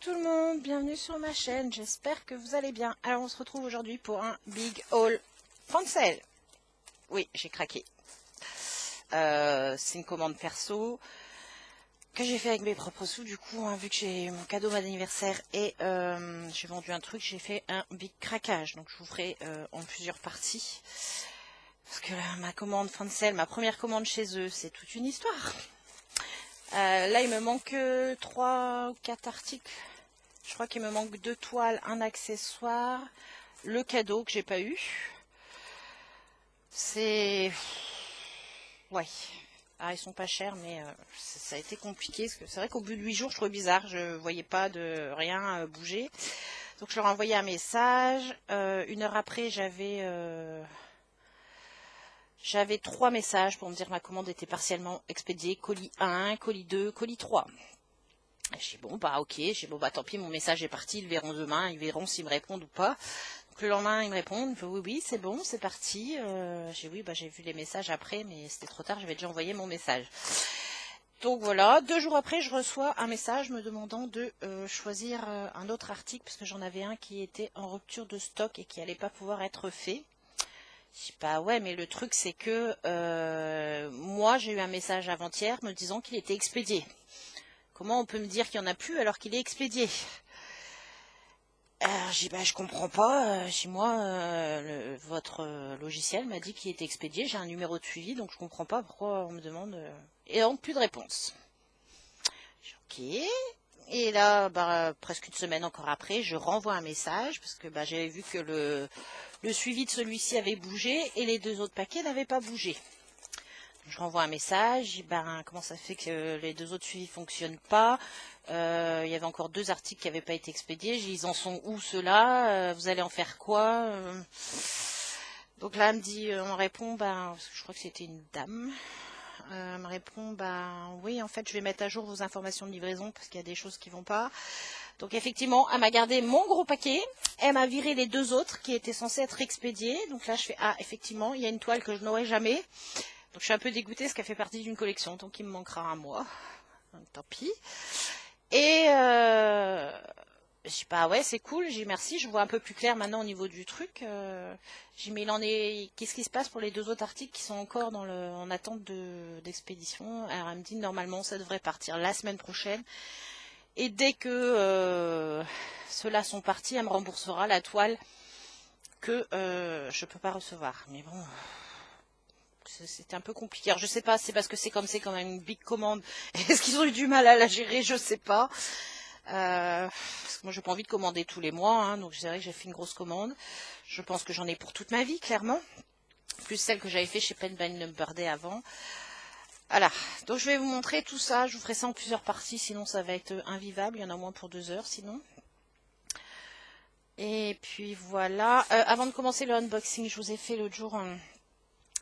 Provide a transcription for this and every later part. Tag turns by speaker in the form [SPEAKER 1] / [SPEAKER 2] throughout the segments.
[SPEAKER 1] tout le monde, bienvenue sur ma chaîne, j'espère que vous allez bien. Alors on se retrouve aujourd'hui pour un big haul Fancel. Oui, j'ai craqué. C'est une commande perso que j'ai fait avec mes propres sous du coup, hein, vu que j'ai eu mon cadeau d'anniversaire et j'ai vendu un truc, j'ai fait un big craquage. Donc je vous ferai en plusieurs parties. Parce que là, ma commande Fancel, ma première commande chez eux, c'est toute une histoire. Là, il me manque 3 ou 4 articles. Je crois qu'il me manque 2 toiles, un accessoire, le cadeau que j'ai pas eu. C'est... Ouais. Ah, ils sont pas chers, mais ça a été compliqué. Parce que c'est vrai qu'au bout de 8 jours, je trouvais bizarre. Je voyais pas de rien bouger. Donc, je leur ai envoyé un message. 1 heure après, j'avais 3 messages pour me dire que ma commande était partiellement expédiée. Colis 1, colis 2, colis 3. J'ai dit bon bah ok, j'ai dit bon bah tant pis, mon message est parti, ils verront demain, ils verront s'ils me répondent ou pas. Donc le lendemain ils me répondent, ils me font, oui c'est bon, c'est parti. J'ai oui bah j'ai vu les messages après, mais c'était trop tard, j'avais déjà envoyé mon message. Donc voilà, 2 jours après je reçois un message me demandant de choisir un autre article, parce que j'en avais un qui était en rupture de stock et qui allait pas pouvoir être fait. Je dis bah ouais, mais le truc c'est que moi j'ai eu un message avant-hier me disant qu'il était expédié. Comment on peut me dire qu'il n'y en a plus alors qu'il est expédié? J'ai dit, bah, je comprends pas. Chez moi, votre logiciel m'a dit qu'il était expédié. J'ai un numéro de suivi, donc je comprends pas pourquoi on me demande. Et donc, plus de réponse. Ok. Et là, bah, presque une semaine encore après, je renvoie un message parce que bah, j'avais vu que le suivi de celui-ci avait bougé et les 2 autres paquets n'avaient pas bougé. Je renvoie un message, je dis ben, comment ça fait que les 2 autres suivis ne fonctionnent pas. Il y avait encore 2 articles qui n'avaient pas été expédiés. Je dis, ils en sont où ceux-là? Vous allez en faire quoi? Donc là, elle me dit, on répond, ben, je crois que c'était une dame. Elle me répond, ben oui, en fait, je vais mettre à jour vos informations de livraison parce qu'il y a des choses qui ne vont pas. Donc effectivement, elle m'a gardé mon gros paquet. Elle m'a viré les 2 autres qui étaient censés être expédiés. Donc là, je fais, ah, effectivement, il y a une toile que je n'aurai jamais. Donc je suis un peu dégoûtée parce qu'elle fait partie d'une collection, donc il me manquera un mois. Donc, tant pis. Et je dis bah ouais c'est cool, j'ai merci, je vois un peu plus clair maintenant au niveau du truc. J'ai dit mais il en est. Qu'est-ce qui se passe pour les 2 autres articles qui sont encore en attente d'expédition? Alors elle me dit normalement ça devrait partir la semaine prochaine. Et dès que ceux-là sont partis, elle me remboursera la toile que je peux pas recevoir. Mais bon. C'était un peu compliqué. Alors, je sais pas, c'est parce que c'est quand même une big commande. Est-ce qu'ils ont eu du mal à la gérer? Je sais pas. Parce que moi, j'ai pas envie de commander tous les mois, hein, donc c'est vrai que j'ai fait une grosse commande. Je pense que j'en ai pour toute ma vie, clairement. Plus celle que j'avais fait chez Pen by Number Day avant. Voilà. Donc, je vais vous montrer tout ça. Je vous ferai ça en plusieurs parties, sinon ça va être invivable. Il y en a au moins pour 2 heures, sinon. Et puis, voilà. Avant de commencer le unboxing, je vous ai fait l'autre jour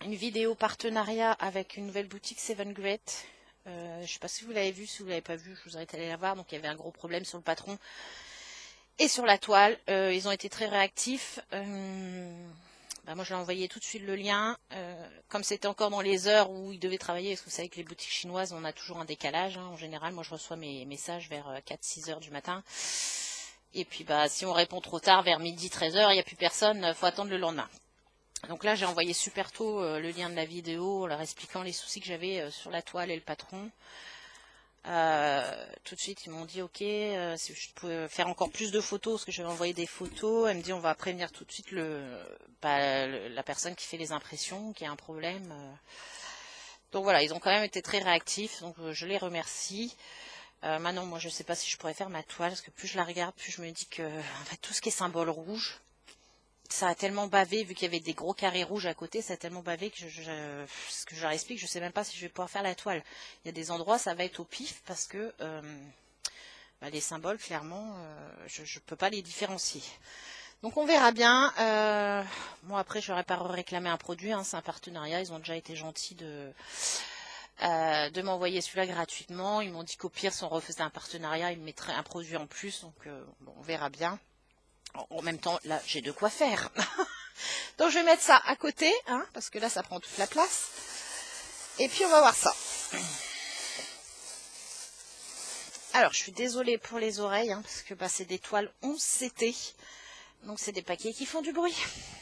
[SPEAKER 1] une vidéo partenariat avec une nouvelle boutique Seven Great. Je ne sais pas si vous l'avez vu, si vous ne l'avez pas vu, je vous invite à aller la voir. Donc il y avait un gros problème sur le patron et sur la toile. Ils ont été très réactifs. Bah moi je leur ai envoyé tout de suite le lien. Comme c'était encore dans les heures où ils devaient travailler, parce que vous savez que les boutiques chinoises, on a toujours un décalage. Hein. En général, moi je reçois mes messages vers 4-6 heures du matin. Et puis bah si on répond trop tard, vers midi, 13 heures, il n'y a plus personne, il faut attendre le lendemain. Donc là, j'ai envoyé super tôt le lien de la vidéo, en leur expliquant les soucis que j'avais sur la toile et le patron. Tout de suite, ils m'ont dit, ok, si je pouvais faire encore plus de photos, parce que je vais envoyer des photos. Elle me dit, on va prévenir tout de suite la personne qui fait les impressions, qui a un problème. Donc voilà, ils ont quand même été très réactifs, donc je les remercie. Maintenant, moi, je ne sais pas si je pourrais faire ma toile, parce que plus je la regarde, plus je me dis que en fait, tout ce qui est symbole rouge, ça a tellement bavé, vu qu'il y avait des gros carrés rouges à côté, ça a tellement bavé que ce que je leur explique, je ne sais même pas si je vais pouvoir faire la toile. Il y a des endroits, ça va être au pif, parce que bah, les symboles, clairement, je ne peux pas les différencier. Donc on verra bien. Moi après, je n'aurais pas réclamé un produit, hein, c'est un partenariat, ils ont déjà été gentils de m'envoyer celui-là gratuitement. Ils m'ont dit qu'au pire, si on refaisait un partenariat, ils me mettraient un produit en plus, donc bon, on verra bien. En même temps, là, j'ai de quoi faire. Donc, je vais mettre ça à côté, hein, parce que là, ça prend toute la place. Et puis, on va voir ça. Alors, je suis désolée pour les oreilles, hein, parce que bah, c'est des toiles 11 CT. Donc, c'est des paquets qui font du bruit.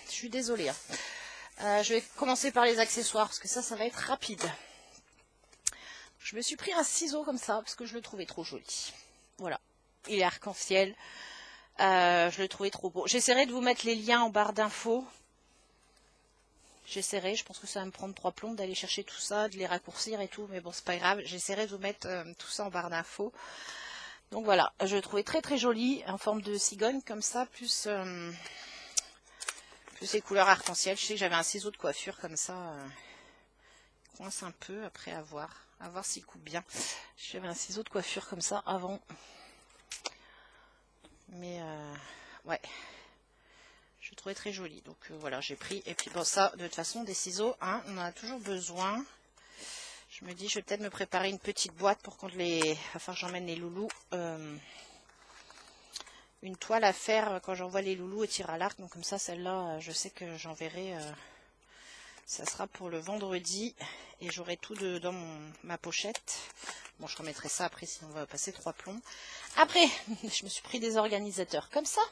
[SPEAKER 1] Je suis désolée. Hein. Je vais commencer par les accessoires, parce que ça va être rapide. Je me suis pris un ciseau comme ça, parce que je le trouvais trop joli. Voilà. Il est arc-en-ciel. Je le trouvais trop beau. J'essaierai de vous mettre les liens en barre d'infos. J'essaierai, je pense que ça va me prendre 3 plombes d'aller chercher tout ça, de les raccourcir et tout, mais bon, c'est pas grave. J'essaierai de vous mettre tout ça en barre d'infos. Donc voilà, je le trouvais très très joli, en forme de cigogne comme ça, plus les couleurs arc-en-ciel. Je sais que j'avais un ciseau de coiffure comme ça, coince un peu, après à voir s'il coupe bien. J'avais un ciseau de coiffure comme ça avant. Mais ouais. Je le trouvais très joli, donc voilà, j'ai pris. Et puis bon, ça, de toute façon, des ciseaux, hein, on en a toujours besoin. Je me dis, je vais peut-être me préparer une petite boîte pour quand enfin, j'emmène les loulous. Une toile à faire quand j'envoie les loulous au tir à l'arc. Donc comme ça, celle-là, je sais que j'enverrai. Ça sera pour le vendredi. Et j'aurai tout dans ma pochette. Bon, je remettrai ça après si on va passer 3 plombs. Après, je me suis pris des organisateurs comme ça.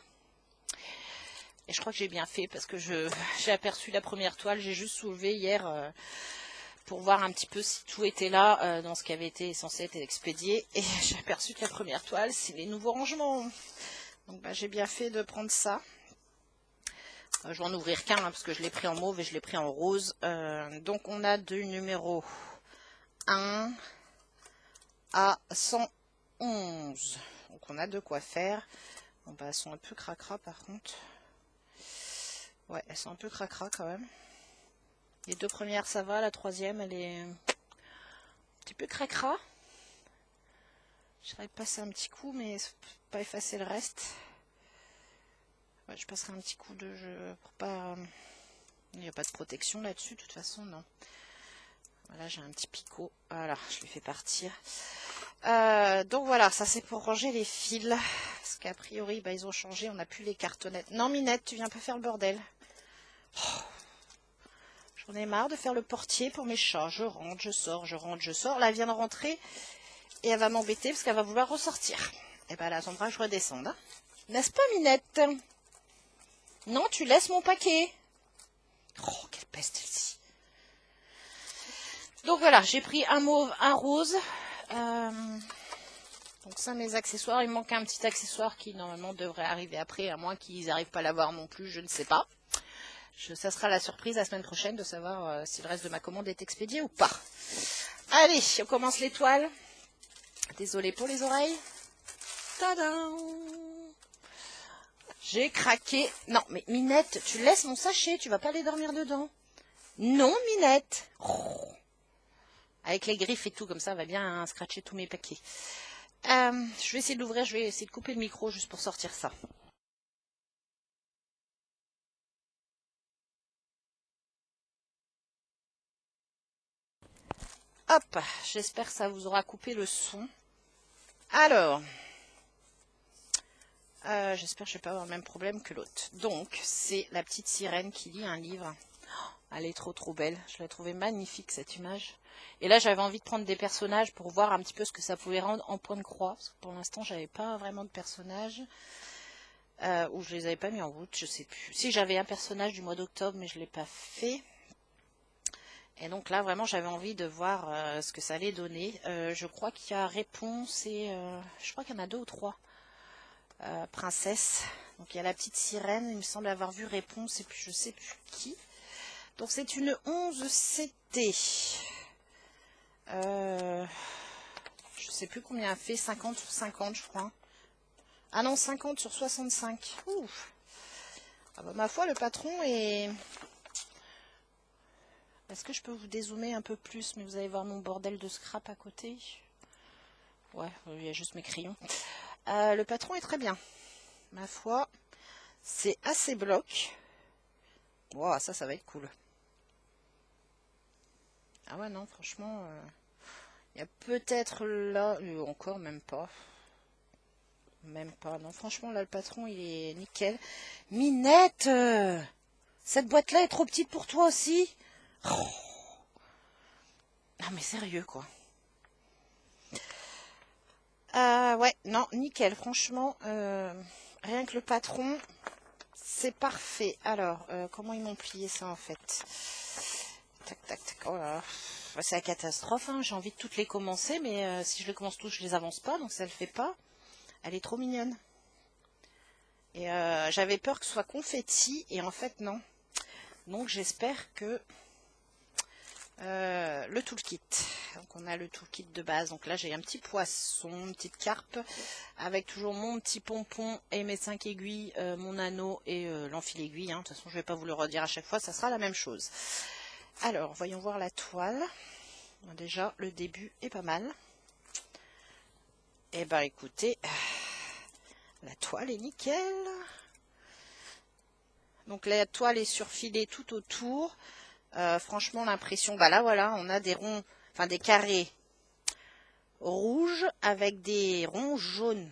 [SPEAKER 1] Et je crois que j'ai bien fait parce que j'ai aperçu la première toile. J'ai juste soulevé hier pour voir un petit peu si tout était là dans ce qui avait été censé être expédié. Et j'ai aperçu que la première toile, c'est les nouveaux rangements. Donc bah, j'ai bien fait de prendre ça. Je vais en ouvrir qu'un parce que je l'ai pris en mauve et je l'ai pris en rose. Donc on a du numéro 1 à 111. Donc on a de quoi faire. Bon bah elles sont un peu cracra par contre. Ouais, elles sont un peu cracra quand même. Les 2 premières, ça va. La 3e, elle est un petit peu cracra. J'aurais passé un petit coup, mais pas effacer le reste. Ouais, je passerai un petit coup de jeu pour pas... Il n'y a pas de protection là-dessus, de toute façon, non. Voilà, j'ai un petit picot. Voilà, je l'ai fait partir. Donc voilà, ça c'est pour ranger les fils. Parce qu'a priori, bah, ils ont changé, on n'a plus les cartonnettes. Non, Minette, tu viens pas faire le bordel. Oh, j'en ai marre de faire le portier pour mes chats. Je rentre, je sors, je rentre, je sors. Là, elle vient de rentrer et elle va m'embêter parce qu'elle va vouloir ressortir. Et ben, elle attendra que je redescende. Hein. N'est-ce pas, Minette? Non, tu laisses mon paquet. Oh, quelle peste celle-ci. Donc voilà, j'ai pris un mauve, un rose. Donc ça, mes accessoires. Il me manque un petit accessoire qui, normalement, devrait arriver après, à moins qu'ils n'arrivent pas à l'avoir non plus, je ne sais pas. Ça sera la surprise la semaine prochaine de savoir si le reste de ma commande est expédié ou pas. Allez, on commence les toiles. Désolée pour les oreilles. Tadam! J'ai craqué. Non, mais Minette, tu laisses mon sachet, tu vas pas aller dormir dedans. Non, Minette. Oh. Avec les griffes et tout, comme ça, elle va bien scratcher tous mes paquets. Je vais essayer de l'ouvrir, je vais essayer de couper le micro juste pour sortir ça. Hop, j'espère que ça vous aura coupé le son. Alors, j'espère que je ne vais pas avoir le même problème que l'autre. Donc, c'est la petite sirène qui lit un livre. Oh, elle est trop trop belle. Je l'ai trouvée magnifique cette image. Et là, j'avais envie de prendre des personnages pour voir un petit peu ce que ça pouvait rendre en point de croix. Parce que pour l'instant, j'avais pas vraiment de personnages. Ou je les avais pas mis en route, je sais plus. Si, j'avais un personnage du mois d'octobre, mais je l'ai pas fait. Et donc là, vraiment, j'avais envie de voir ce que ça allait donner. Je crois qu'il y a réponse et... je crois qu'il y en a 2 ou 3 princesses. Donc il y a la petite sirène, il me semble avoir vu réponse et puis je sais plus qui. Donc c'est une 11 CT. Je sais plus combien elle fait, 50 sur 50 je crois. Ah non, 50 sur 65. Ouf. Ah bah, ma foi, le patron est... Est-ce que je peux vous dézoomer un peu plus, mais vous allez voir mon bordel de scrap à côté. Ouais, il y a juste mes crayons. Le patron est très bien. Ma foi, c'est assez bloc. Wow, ça va être cool. Ah ouais, non, franchement, il y a peut-être là... encore, même pas. Même pas. Non, franchement, là, le patron, il est nickel. Minette, cette boîte-là est trop petite pour toi aussi. Oh. Non mais sérieux quoi. Ouais, non, nickel, franchement, rien que le patron, c'est parfait. Alors, comment ils m'ont plié ça en fait? Tac, tac, tac, oh là là. Ouais, c'est la catastrophe, hein. J'ai envie de toutes les commencer, mais si je les commence toutes, je les avance pas, donc ça le fait pas. Elle est trop mignonne. Et j'avais peur que ce soit confetti, et en fait non. Donc j'espère que le toolkit. Donc on a le toolkit de base. Donc là j'ai un petit poisson, une petite carpe, avec toujours mon petit pompon et mes 5 aiguilles, mon anneau et l'enfil aiguille. Hein. De toute façon je vais pas vous le redire à chaque fois, ça sera la même chose. Alors voyons voir la toile. Déjà le début est pas mal. Et ben écoutez, la toile est nickel. Donc la toile est surfilée tout autour. Franchement l'impression, bah là voilà, on a des ronds, enfin des carrés rouges avec des ronds jaunes.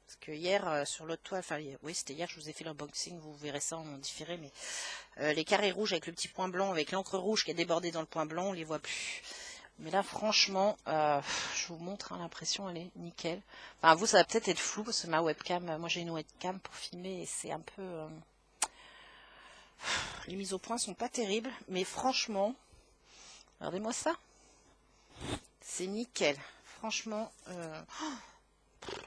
[SPEAKER 1] Parce que hier sur l'autre toile, enfin oui c'était hier, je vous ai fait l'unboxing, vous verrez ça en différé, mais les carrés rouges avec le petit point blanc, avec l'encre rouge qui est débordée dans le point blanc, on les voit plus. Mais là franchement, je vous montre, hein, l'impression elle est nickel. Enfin vous ça va peut-être être flou parce que ma webcam, moi j'ai une webcam pour filmer et c'est un peu... les mises au point sont pas terribles, mais franchement, regardez-moi ça. C'est nickel. Franchement,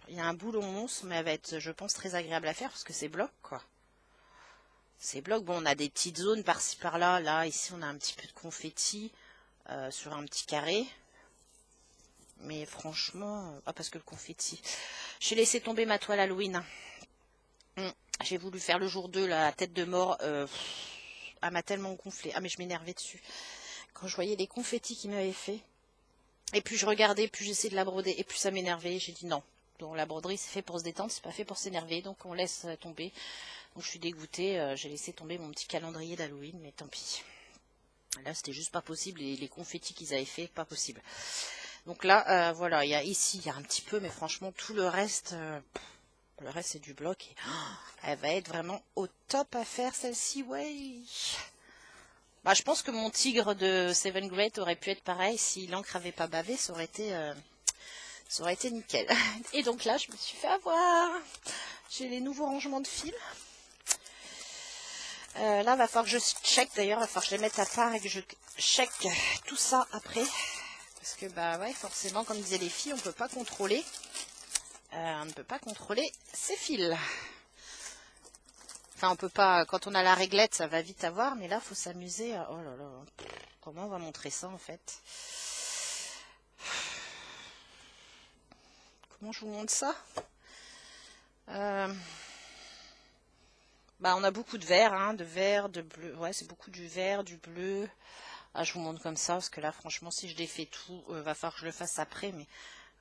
[SPEAKER 1] il y a un boulon monstre, mais elle va être, je pense, très agréable à faire parce que c'est bloc, quoi. C'est bloc. Bon, on a des petites zones par-ci par-là. Là, ici, on a un petit peu de confetti sur un petit carré. Mais franchement, ah, parce que le confetti. J'ai laissé tomber ma toile Halloween. J'ai voulu faire le jour 2, la tête de mort. Elle m'a tellement gonflé. Ah, mais je m'énervais dessus. Quand je voyais les confettis qu'il m'avait fait. Et plus je regardais, plus j'essayais de la broder. Et plus ça m'énervait. J'ai dit non. Donc la broderie, c'est fait pour se détendre, c'est pas fait pour s'énerver. Donc on laisse tomber. Donc je suis dégoûtée. J'ai laissé tomber mon petit calendrier d'Halloween. Mais tant pis. Là, c'était juste pas possible. Et les confettis qu'ils avaient fait, pas possible. Donc là, voilà. Ici, il y a un petit peu. Mais franchement, tout le reste... le reste, c'est du bloc. Et, elle va être vraiment au top à faire, celle-ci. Ouais. Bah, je pense que mon tigre de Seven Great aurait pu être pareil. Si l'encre avait pas bavé, ça aurait été nickel. Et donc là, je me suis fait avoir. J'ai les nouveaux rangements de fil. Là, va falloir que je check. D'ailleurs, va falloir que je les mette à part et que je check tout ça après. Parce que, bah ouais, forcément, comme disaient les filles, on peut pas contrôler. On ne peut pas contrôler ces fils. Enfin, on peut pas, quand on a la réglette, ça va vite avoir, mais là, il faut s'amuser. Oh là là, comment on va montrer ça, en fait? Comment je vous montre ça? Bah, on a beaucoup de vert, hein, de vert, de bleu. Ouais, c'est beaucoup du vert, du bleu. Ah, je vous montre comme ça, parce que là, franchement, si je les fais tout, va falloir que je le fasse après, mais...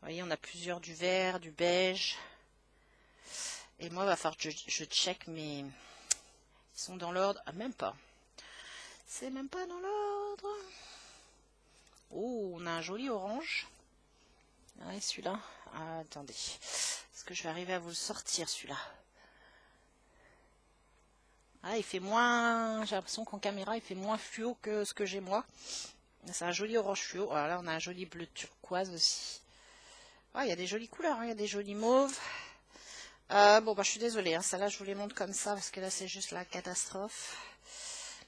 [SPEAKER 1] Vous voyez, on a plusieurs du vert, du beige. Et moi, il va falloir que je check mes... Ils sont dans l'ordre. Ah, même pas. C'est même pas dans l'ordre. Oh, on a un joli orange. Ouais, celui-là. Ah, attendez. Est-ce que je vais arriver à vous le sortir, celui-là? Ah, il fait moins... J'ai l'impression qu'en caméra, il fait moins fluo que ce que j'ai moi. C'est un joli orange fluo. Voilà, là, on a un joli bleu turquoise aussi. Ah, il y a des jolies couleurs, hein. Il y a des jolis mauves. Bon, bah, je suis désolée, hein. Ça là, je vous les montre comme ça, parce que là, c'est juste la catastrophe.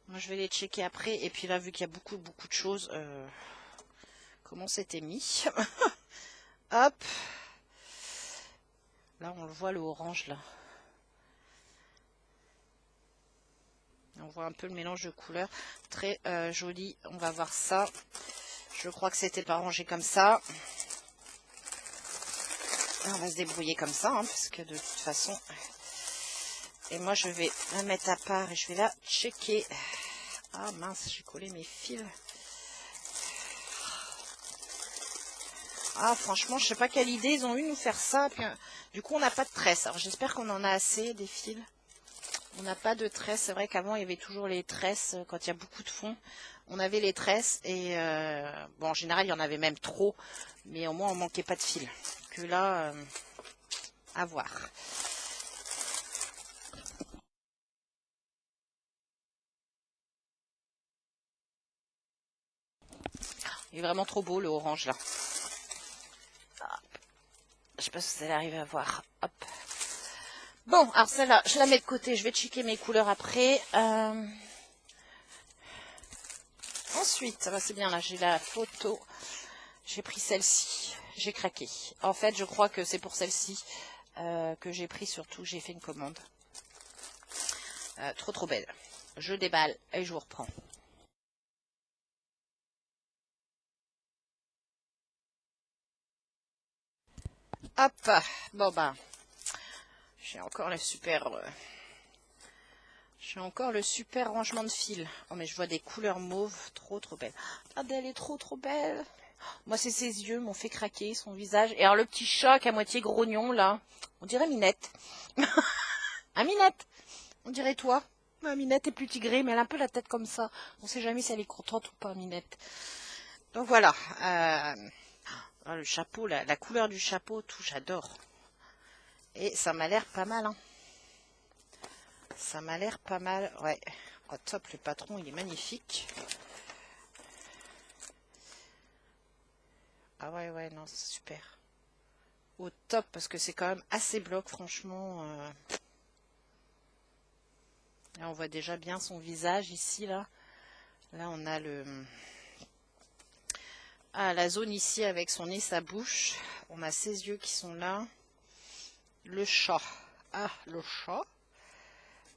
[SPEAKER 1] Moi, je vais les checker après. Et puis là, vu qu'il y a beaucoup de choses, comment c'était mis. Hop. Là, on le voit, le orange, là. On voit un peu le mélange de couleurs. Très joli. On va voir ça. Je crois que c'était pas rangé comme ça. On va se débrouiller comme ça, hein, parce que de toute façon... Et moi, je vais la mettre à part et je vais la checker. Ah mince, j'ai collé mes fils. Ah, franchement, je sais pas quelle idée ils ont eu de nous faire ça. Puis, du coup, on n'a pas de tresse. Alors, j'espère qu'on en a assez, des fils. On n'a pas de tresses. C'est vrai qu'avant, il y avait toujours les tresses quand il y a beaucoup de fond. On avait les tresses et bon, en général, il y en avait même trop. Mais au moins, on manquait pas de fil. Que là, à voir. Il est vraiment trop beau, le orange, là. Je sais pas si vous allez arriver à voir. Hop. Bon, alors celle-là, je la mets de côté. Je vais checker mes couleurs après. Ensuite, c'est bien là, j'ai la photo. J'ai pris celle-ci. J'ai craqué. En fait, je crois que c'est pour celle-ci que j'ai pris surtout. J'ai fait une commande. Trop belle. Je déballe et je vous reprends. Hop. Bon bah, j'ai encore le super... J'ai encore le super rangement de fil. Oh mais je vois des couleurs mauves. Trop belles. Regardez, elle est trop belle. Moi, c'est ses yeux m'ont fait craquer, son visage. Et alors, le petit chat à moitié grognon, là. On dirait Minette. Ah, Minette. On dirait toi. Minette est plus tigrée, mais elle a un peu la tête comme ça. On sait jamais si elle est contente ou pas, Minette. Donc, voilà. Le chapeau, la couleur du chapeau, tout, j'adore. Et ça m'a l'air pas mal, hein. Ça m'a l'air pas mal. Ouais. Oh, top, le patron, il est magnifique. Ah ouais, non, c'est super. Au top, parce que c'est quand même assez bloc, franchement. Là, on voit déjà bien son visage ici, là. Là, on a la zone ici avec son nez, sa bouche. On a ses yeux qui sont là. Le chat. Ah, le chat.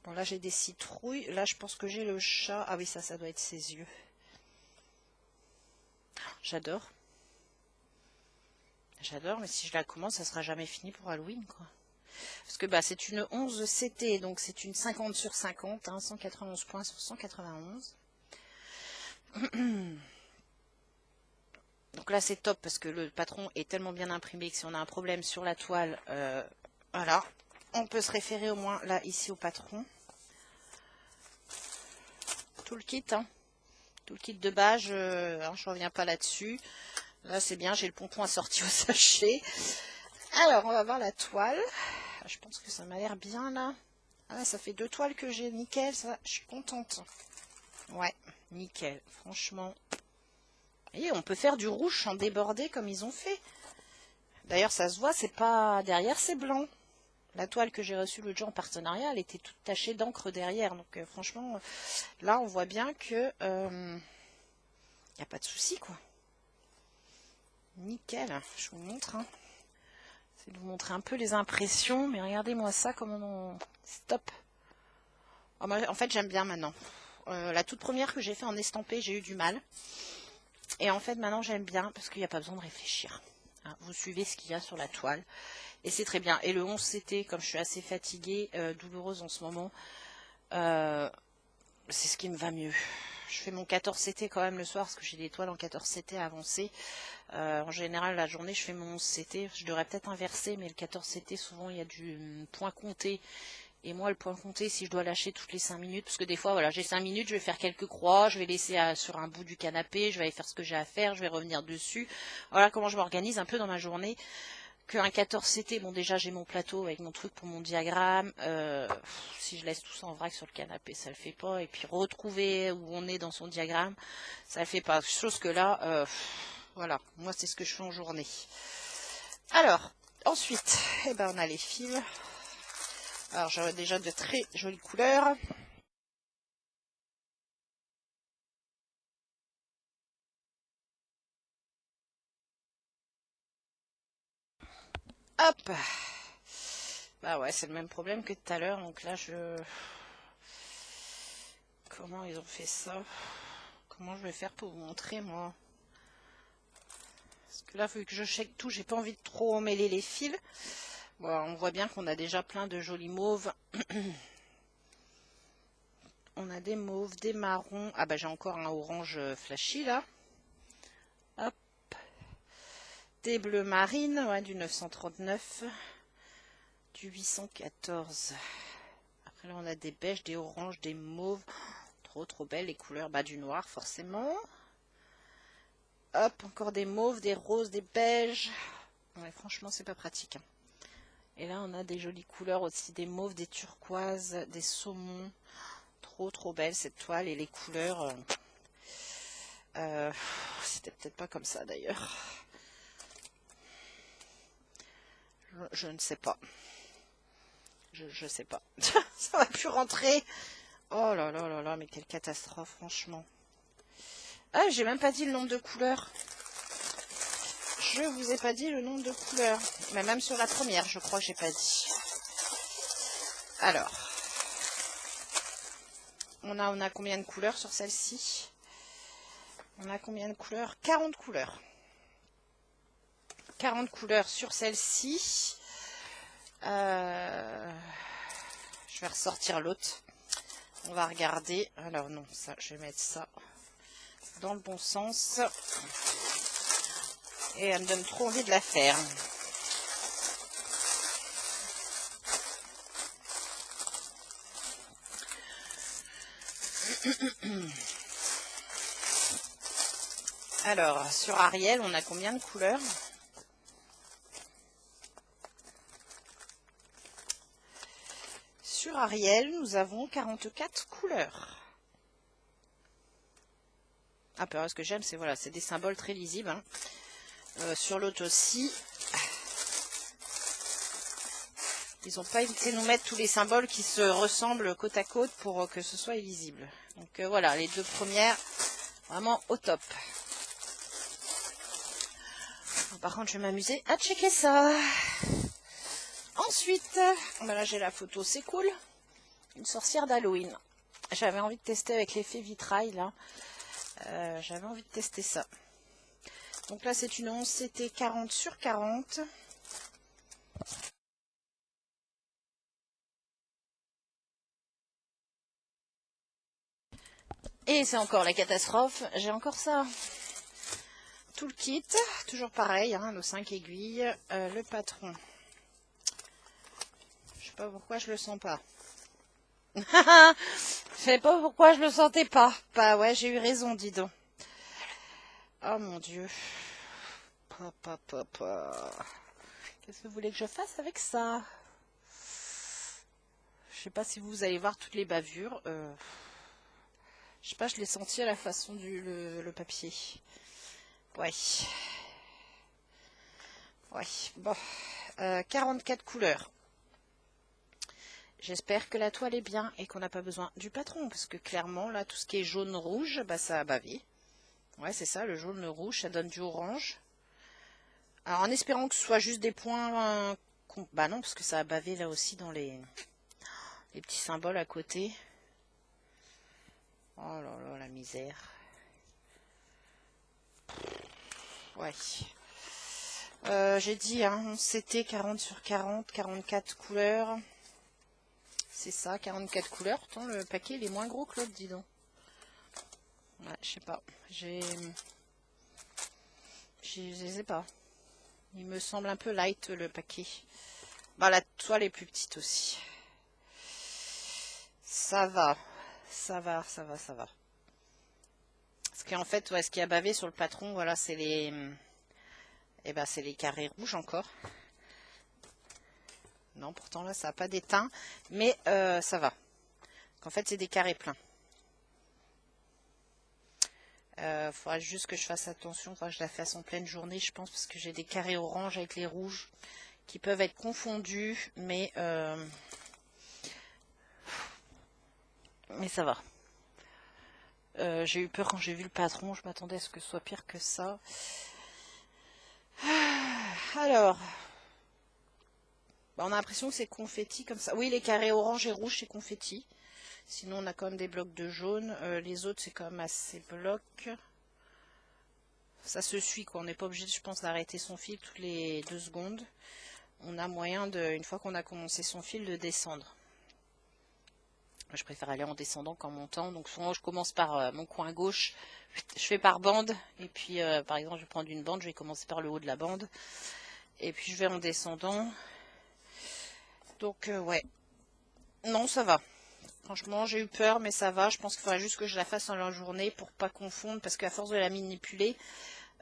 [SPEAKER 1] Bon, là, j'ai des citrouilles. Là, je pense que j'ai le chat. Ah oui, ça doit être ses yeux. J'adore. J'adore, mais si je la commence, ça sera jamais fini pour Halloween, quoi. Parce que c'est une 11 CT, donc c'est une 50 sur 50, 191 points sur 191. Donc là, c'est top parce que le patron est tellement bien imprimé que si on a un problème sur la toile, voilà, on peut se référer au moins là, ici, au patron. Tout le kit, tout le kit de base, je ne reviens pas là-dessus. Là, c'est bien, j'ai le pompon assorti au sachet. Alors, on va voir la toile. Je pense que ça m'a l'air bien, là. Ah, ça fait 2 toiles que j'ai, nickel, ça, je suis contente. Ouais, nickel, franchement. Et on peut faire du rouge en débordé comme ils ont fait. D'ailleurs, ça se voit, c'est pas... Derrière, c'est blanc. La toile que j'ai reçue l'autre jour en partenariat, elle était toute tachée d'encre derrière. Donc, franchement, là, on voit bien que... y a pas de souci, quoi. Nickel, je vous montre. C'est de vous montrer un peu les impressions. Mais regardez-moi ça, comment on... Stop. Oh, en fait, j'aime bien maintenant. La toute première que j'ai fait en estampé, j'ai eu du mal. Et en fait, maintenant, j'aime bien parce qu'il n'y a pas besoin de réfléchir. Vous suivez ce qu'il y a sur la toile. Et c'est très bien. Et le 11 CT, comme je suis assez fatiguée, douloureuse en ce moment, c'est ce qui me va mieux. Je fais mon 14 CT quand même le soir parce que j'ai des toiles en 14 CT avancées. En général, la journée, je fais mon 11 CT. Je devrais peut-être inverser, mais le 14 CT, souvent, il y a du point compté. Et moi, le point compté, si je dois lâcher toutes les 5 minutes, parce que des fois, voilà, j'ai 5 minutes, je vais faire quelques croix, je vais laisser sur un bout du canapé, je vais aller faire ce que j'ai à faire, je vais revenir dessus. Voilà comment je m'organise un peu dans ma journée. Qu'un 14 CT, bon déjà j'ai mon plateau avec mon truc pour mon diagramme. Si je laisse tout ça en vrac sur le canapé, ça le fait pas. Et puis retrouver où on est dans son diagramme, ça le fait pas. Chose que là, voilà, moi c'est ce que je fais en journée. Alors, ensuite, on a les fils. Alors j'aurais déjà de très jolies couleurs. Hop. Bah ouais, c'est le même problème que tout à l'heure. Donc là, comment ils ont fait ça? Comment je vais faire pour vous montrer, moi? Parce que là, vu que je check tout, j'ai pas envie de trop emmêler les fils. Bon, on voit bien qu'on a déjà plein de jolis mauves. On a des mauves, des marrons. Ah bah j'ai encore un orange flashy là. Hop. Des bleus marines, ouais, du 939. Du 814. Après là on a des beiges, des oranges, des mauves. Trop belles les couleurs. Bah du noir forcément. Hop, encore des mauves, des roses, des beiges. Ouais, franchement c'est pas pratique. Et là on a des jolies couleurs aussi, des mauves, des turquoises, des saumons. Trop belle cette toile et les couleurs. C'était peut-être pas comme ça d'ailleurs. Je ne sais pas. Je sais pas. Ça va plus rentrer. Oh là là là là, mais quelle catastrophe, franchement. Ah, j'ai même pas dit le nombre de couleurs. Je vous ai pas dit le nombre de couleurs. Mais même sur la première, je crois que j'ai pas dit. Alors. On a combien de couleurs sur celle-ci? On a combien de couleurs? 40 couleurs. 40 couleurs sur celle-ci. Je vais ressortir l'autre. On va regarder. Alors non, ça, je vais mettre ça dans le bon sens. Et elle me donne trop envie de la faire. Alors, sur Ariel, on a combien de couleurs? Sur Ariel, nous avons 44 couleurs. Ah, parce que j'aime, c'est voilà, c'est des symboles très lisibles. Hein. Sur l'autre aussi, ils n'ont pas évité de nous mettre tous les symboles qui se ressemblent côte à côte pour que ce soit illisible. Donc voilà, les deux premières, vraiment au top. Par contre, je vais m'amuser à checker ça. Ensuite, ben là j'ai la photo, c'est cool. Une sorcière d'Halloween. J'avais envie de tester avec l'effet vitrail là. J'avais envie de tester ça. Donc là c'est une 11 CT 40 sur 40. Et c'est encore la catastrophe. J'ai encore ça. Tout le kit. Toujours pareil, hein, nos 5 aiguilles. Le patron. Je sais pas pourquoi je le sens pas. Je sais pas pourquoi je le sentais pas. Bah ouais, j'ai eu raison, dis donc. Oh mon Dieu. Qu'est-ce que vous voulez que je fasse avec ça? Je sais pas si vous allez voir toutes les bavures. Je sais pas, je l'ai senti à la façon du le papier. Ouais. Ouais, bon. 44 couleurs. J'espère que la toile est bien et qu'on n'a pas besoin du patron. Parce que clairement, là, tout ce qui est jaune-rouge, bah ça a bavé. Ouais, c'est ça, le jaune-rouge, ça donne du orange. Alors, en espérant que ce soit juste des points... bah non, parce que ça a bavé là aussi dans les petits symboles à côté. Oh là là, la misère. Ouais. J'ai dit, hein, c'était 40 sur 40, 44 couleurs. C'est ça, 44 couleurs. Pourtant, le paquet, il est moins gros que l'autre, dis donc. Ouais, je sais pas. Je sais pas. Il me semble un peu light, le paquet. Bah, la toile est plus petite aussi. Ça va. Ça va, ça va, ça va. Parce qu'en fait, ouais, ce qui a bavé sur le patron, voilà, c'est les... Eh ben, c'est les carrés rouges encore. Non, pourtant là, ça n'a pas d'éteint. Mais ça va. En fait, c'est des carrés pleins. Faudra juste que je fasse attention. Faudra que je la fasse en pleine journée, je pense. Parce que j'ai des carrés orange avec les rouges qui peuvent être confondus. Mais ça va. J'ai eu peur quand j'ai vu le patron. Je m'attendais à ce que ce soit pire que ça. Alors... Bah, on a l'impression que c'est confetti comme ça. Oui, les carrés orange et rouge, c'est confetti. Sinon, on a quand même des blocs de jaune. Les autres, c'est quand même assez blocs. Ça se suit, quoi. On n'est pas obligé, je pense, d'arrêter son fil toutes les 2 secondes. On a moyen, une fois qu'on a commencé son fil, de descendre. Moi, je préfère aller en descendant qu'en montant. Donc, souvent, je commence par mon coin gauche. Je fais par bande. Et puis, par exemple, je vais prendre une bande. Je vais commencer par le haut de la bande. Et puis, je vais en descendant. Donc, ouais. Non, ça va. Franchement, j'ai eu peur, mais ça va. Je pense qu'il faudrait juste que je la fasse en la journée pour pas confondre. Parce qu'à force de la manipuler,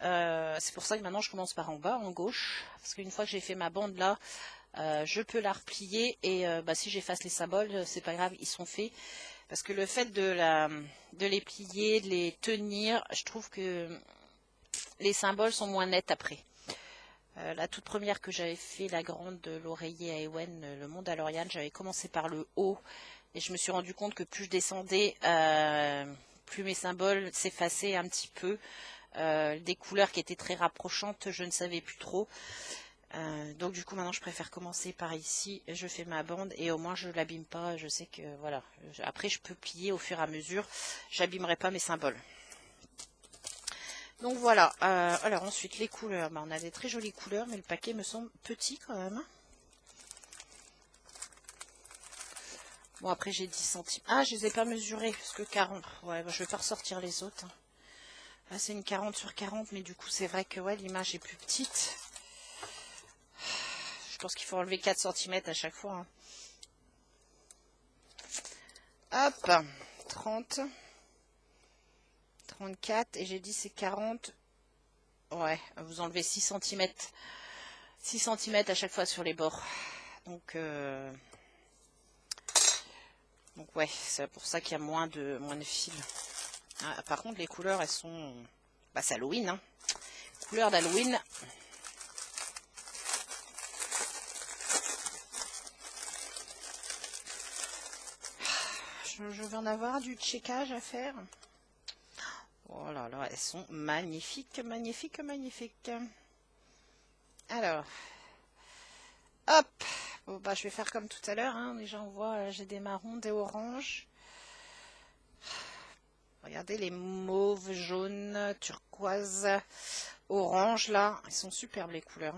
[SPEAKER 1] c'est pour ça que maintenant, je commence par en bas, en gauche. Parce qu'une fois que j'ai fait ma bande là, je peux la replier. Et bah, si j'efface les symboles, c'est pas grave, ils sont faits. Parce que le fait de les plier, de les tenir, je trouve que les symboles sont moins nets après. La toute première que j'avais fait, la grande de l'oreiller à Ewen, le monde à Lauriane, j'avais commencé par le haut et je me suis rendu compte que plus je descendais, plus mes symboles s'effaçaient un petit peu. Des couleurs qui étaient très rapprochantes, je ne savais plus trop. Donc du coup maintenant je préfère commencer par ici, je fais ma bande et au moins je l'abîme pas, je sais que voilà, après je peux plier au fur et à mesure, j'abîmerai pas mes symboles. Donc voilà, alors ensuite les couleurs, on a des très jolies couleurs mais le paquet me semble petit quand même. Bon après j'ai 10 centimes, ah je les ai pas mesurés parce que 40, ouais je vais pas ressortir les autres. Là c'est une 40 sur 40 mais du coup c'est vrai que ouais l'image est plus petite. Je pense qu'il faut enlever 4 cm à chaque fois. Hop, 30, 34 et j'ai dit c'est 40. Ouais, vous enlevez 6 cm. 6 cm à chaque fois sur les bords. Donc ouais, c'est pour ça qu'il y a moins de fils. Ah, par contre, les couleurs, elles sont... Bah, c'est Halloween, hein. Couleur d'Halloween. Je vais en avoir du checkage à faire. Oh là là, elles sont magnifiques, magnifiques, magnifiques. Alors, hop. Bon, bah, je vais faire comme tout à l'heure. Hein. Déjà, on voit, j'ai des marrons, des oranges. Regardez les mauves, jaunes, turquoise, orange là. Ils sont superbes les couleurs.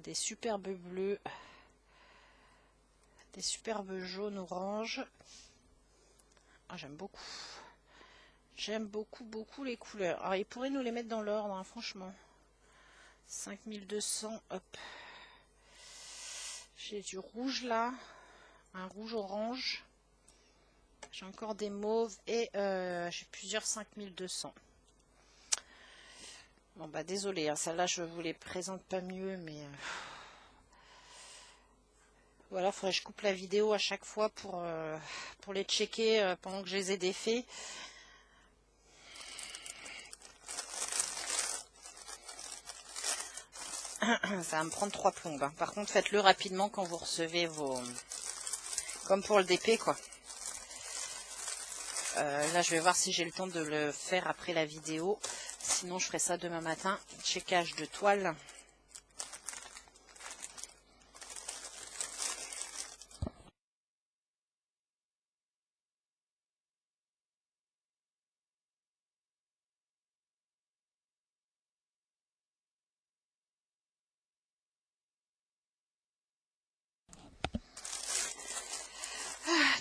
[SPEAKER 1] Des superbes bleus. Des superbes jaunes, orange. Ah, j'aime beaucoup. J'aime beaucoup, beaucoup les couleurs. Alors, ils pourraient nous les mettre dans l'ordre, hein, franchement. 5200, hop. J'ai du rouge là. Un rouge orange. J'ai encore des mauves et j'ai plusieurs 5200. Bon bah désolé, hein, celle-là je vous les présente pas mieux, mais voilà, faudrait que je coupe la vidéo à chaque fois pour les checker pendant que je les ai défaits. Ça va me prendre 3 plombes. Hein. Par contre, faites-le rapidement quand vous recevez vos... Comme pour le DP, quoi. Là, je vais voir si j'ai le temps de le faire après la vidéo. Sinon, je ferai ça demain matin. Checkage de toile.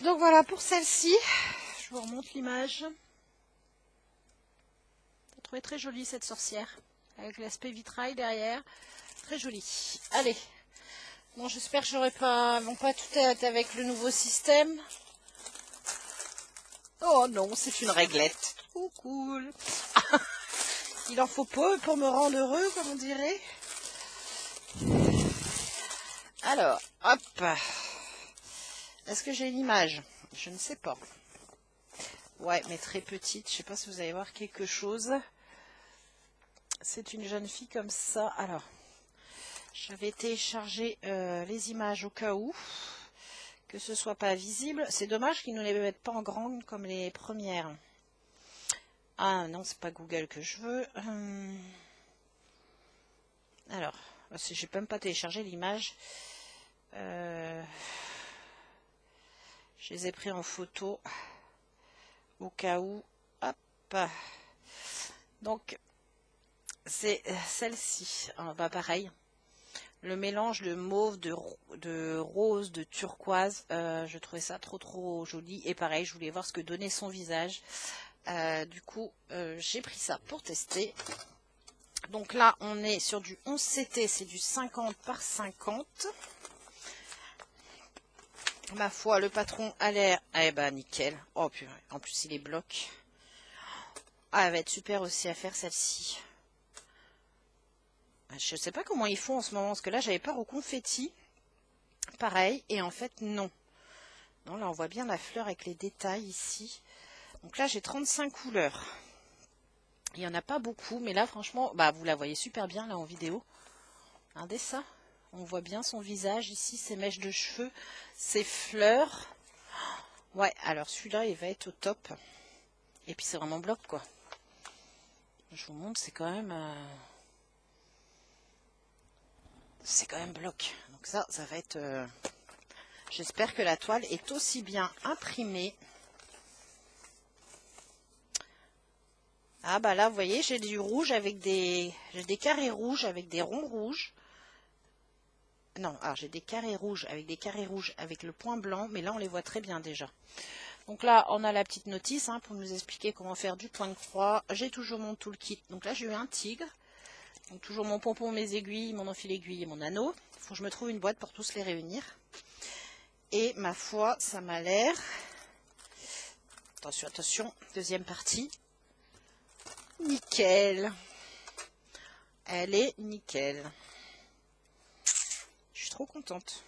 [SPEAKER 1] Donc voilà pour celle-ci. Je vous remonte l'image. J'ai trouvé très jolie cette sorcière. Avec l'aspect vitrail derrière. Très jolie. Allez. Bon, j'espère que j'aurai pas... Bon, pas tout être avec le nouveau système. Oh non, c'est une réglette. Trop cool. Il en faut peu pour me rendre heureux, comme on dirait. Alors, hop. Est-ce que j'ai une image? Je ne sais pas. Ouais, mais très petite. Je ne sais pas si vous allez voir quelque chose. C'est une jeune fille comme ça. Alors, j'avais téléchargé les images au cas où. Que ce soit pas visible. C'est dommage qu'ils ne les mettent pas en grande comme les premières. Ah non, c'est pas Google que je veux. Alors, j'ai même pas téléchargé l'image. Je les ai pris en photo au cas où. Hop. Donc, c'est celle-ci. Bah pareil. Le mélange de mauve, de rose, de turquoise. Je trouvais ça trop joli. Et pareil, je voulais voir ce que donnait son visage. Du coup, j'ai pris ça pour tester. Donc là, on est sur du 11 CT. C'est du 50 par 50. Ma foi, le patron a l'air... Eh ben, nickel. Oh, purée. En plus, il est bloc. Ah, elle va être super aussi à faire, celle-ci. Je ne sais pas comment ils font en ce moment, parce que là, j'avais peur au confetti. Pareil, et en fait, non. Non, là, on voit bien la fleur avec les détails ici. Donc là, j'ai 35 couleurs. Il n'y en a pas beaucoup, mais là, franchement, bah, vous la voyez super bien là en vidéo. Regardez ça. On voit bien son visage ici, ses mèches de cheveux, ses fleurs. Ouais, alors celui-là, il va être au top. Et puis c'est vraiment bloc, quoi. Je vous montre, c'est quand même... c'est quand même bloc. Donc ça va être... j'espère que la toile est aussi bien imprimée. Ah bah là, vous voyez, j'ai du rouge avec des... j'ai des carrés rouges avec des ronds rouges. Non, alors j'ai des carrés rouges avec le point blanc, mais là on les voit très bien déjà. Donc là, on a la petite notice pour nous expliquer comment faire du point de croix. J'ai toujours mon toolkit. Donc là, j'ai eu un tigre. Donc toujours mon pompon, mes aiguilles, mon enfil aiguille et mon anneau. Il faut que je me trouve une boîte pour tous les réunir. Et ma foi, ça m'a l'air... Attention, attention, deuxième partie. Nickel. Elle est nickel. Je suis trop contente.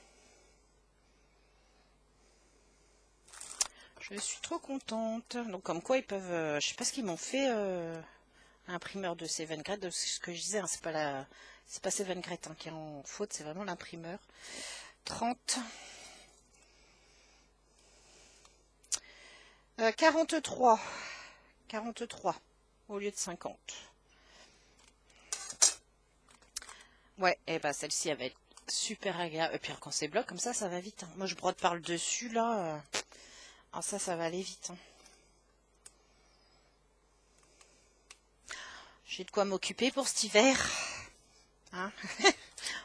[SPEAKER 1] Je suis trop contente. Donc comme quoi ils peuvent... je sais pas ce qu'ils m'ont fait... imprimeur de Seven Great, de ce que je disais, c'est pas Seven Great qui est en faute, c'est vraiment l'imprimeur. 30. 43. 43 au lieu de 50. Ouais, et bah celle-ci elle va être super agréable. Et puis quand c'est bloc comme ça va vite. Moi je brode par le dessus là. Ah, ça va aller vite. J'ai de quoi m'occuper pour cet hiver.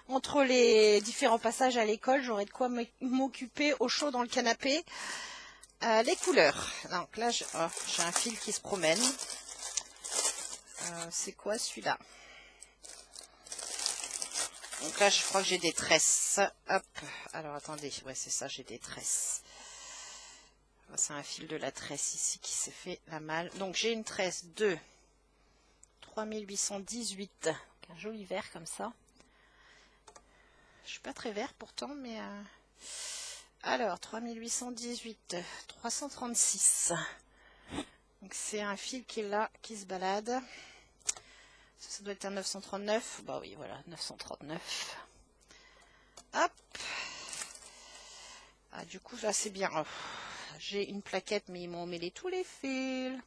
[SPEAKER 1] Entre les différents passages à l'école, j'aurai de quoi m'occuper au chaud dans le canapé. Les couleurs. Donc là, j'ai un fil qui se promène. C'est quoi celui-là? Donc là, je crois que j'ai des tresses. Hop. Alors attendez. Ouais, c'est ça, j'ai des tresses. C'est un fil de la tresse ici qui s'est fait la malle. Donc j'ai une tresse de 3818. Un joli vert comme ça. Je suis pas très vert pourtant, mais... Alors, 3818, 336. Donc c'est un fil qui est là, qui se balade. Ça doit être un 939. Bah oui, voilà, 939. Hop. Ah, du coup, là, c'est bien. Oh, j'ai une plaquette, mais ils m'ont mêlé tous les fils.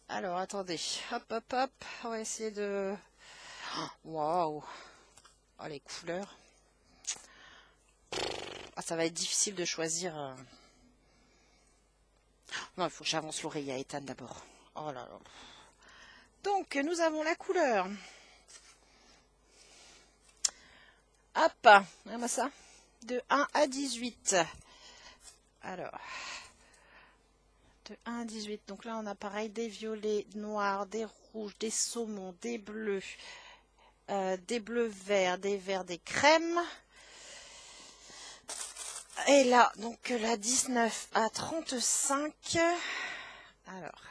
[SPEAKER 1] Alors, attendez. Hop, hop, hop. On va essayer de... Waouh. Oh, les couleurs. Ah, ça va être difficile de choisir. Non, il faut que j'avance l'oreille à Ethan d'abord. Oh là là. Donc, nous avons la couleur. Hop, regarde ça. De 1 à 18. Alors, de 1 à 18. Donc là, on a pareil des violets, noirs, des rouges, des saumons, des bleus verts, des crèmes. Et là, donc la 19 à 35. Alors,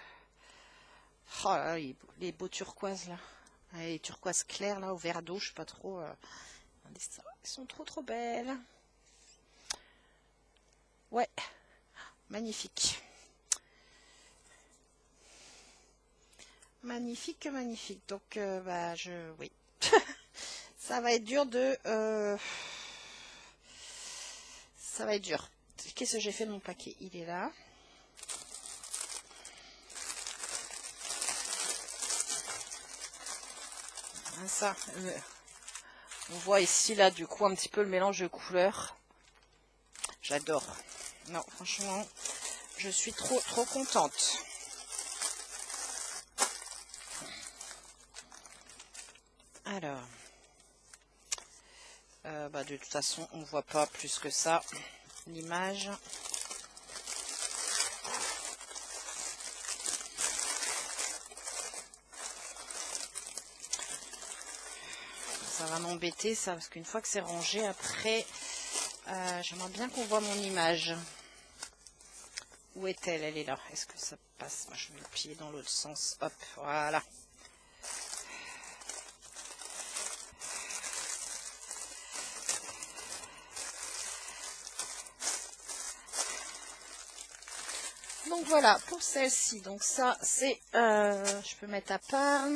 [SPEAKER 1] oh là, les beaux turquoises là. Les turquoises claires là, au vert d'eau, je sais pas trop. Elles sont trop belles. Ouais, magnifique. Magnifique, magnifique. Donc, bah, oui. Ça va être dur de... ça va être dur. Qu'est-ce que j'ai fait de mon paquet? Il est là. Ça, on voit ici, là, du coup, un petit peu le mélange de couleurs. J'adore. Non, franchement, je suis trop contente. Alors, bah, de toute façon, on ne voit pas plus que ça l'image. Ça va m'embêter ça, parce qu'une fois que c'est rangé, après, j'aimerais bien qu'on voit mon image. Où est-elle? Elle est là. Est-ce que ça passe? Moi, je mets le pied dans l'autre sens. Hop, voilà. Donc voilà pour celle-ci. Donc ça, c'est... je peux mettre à part.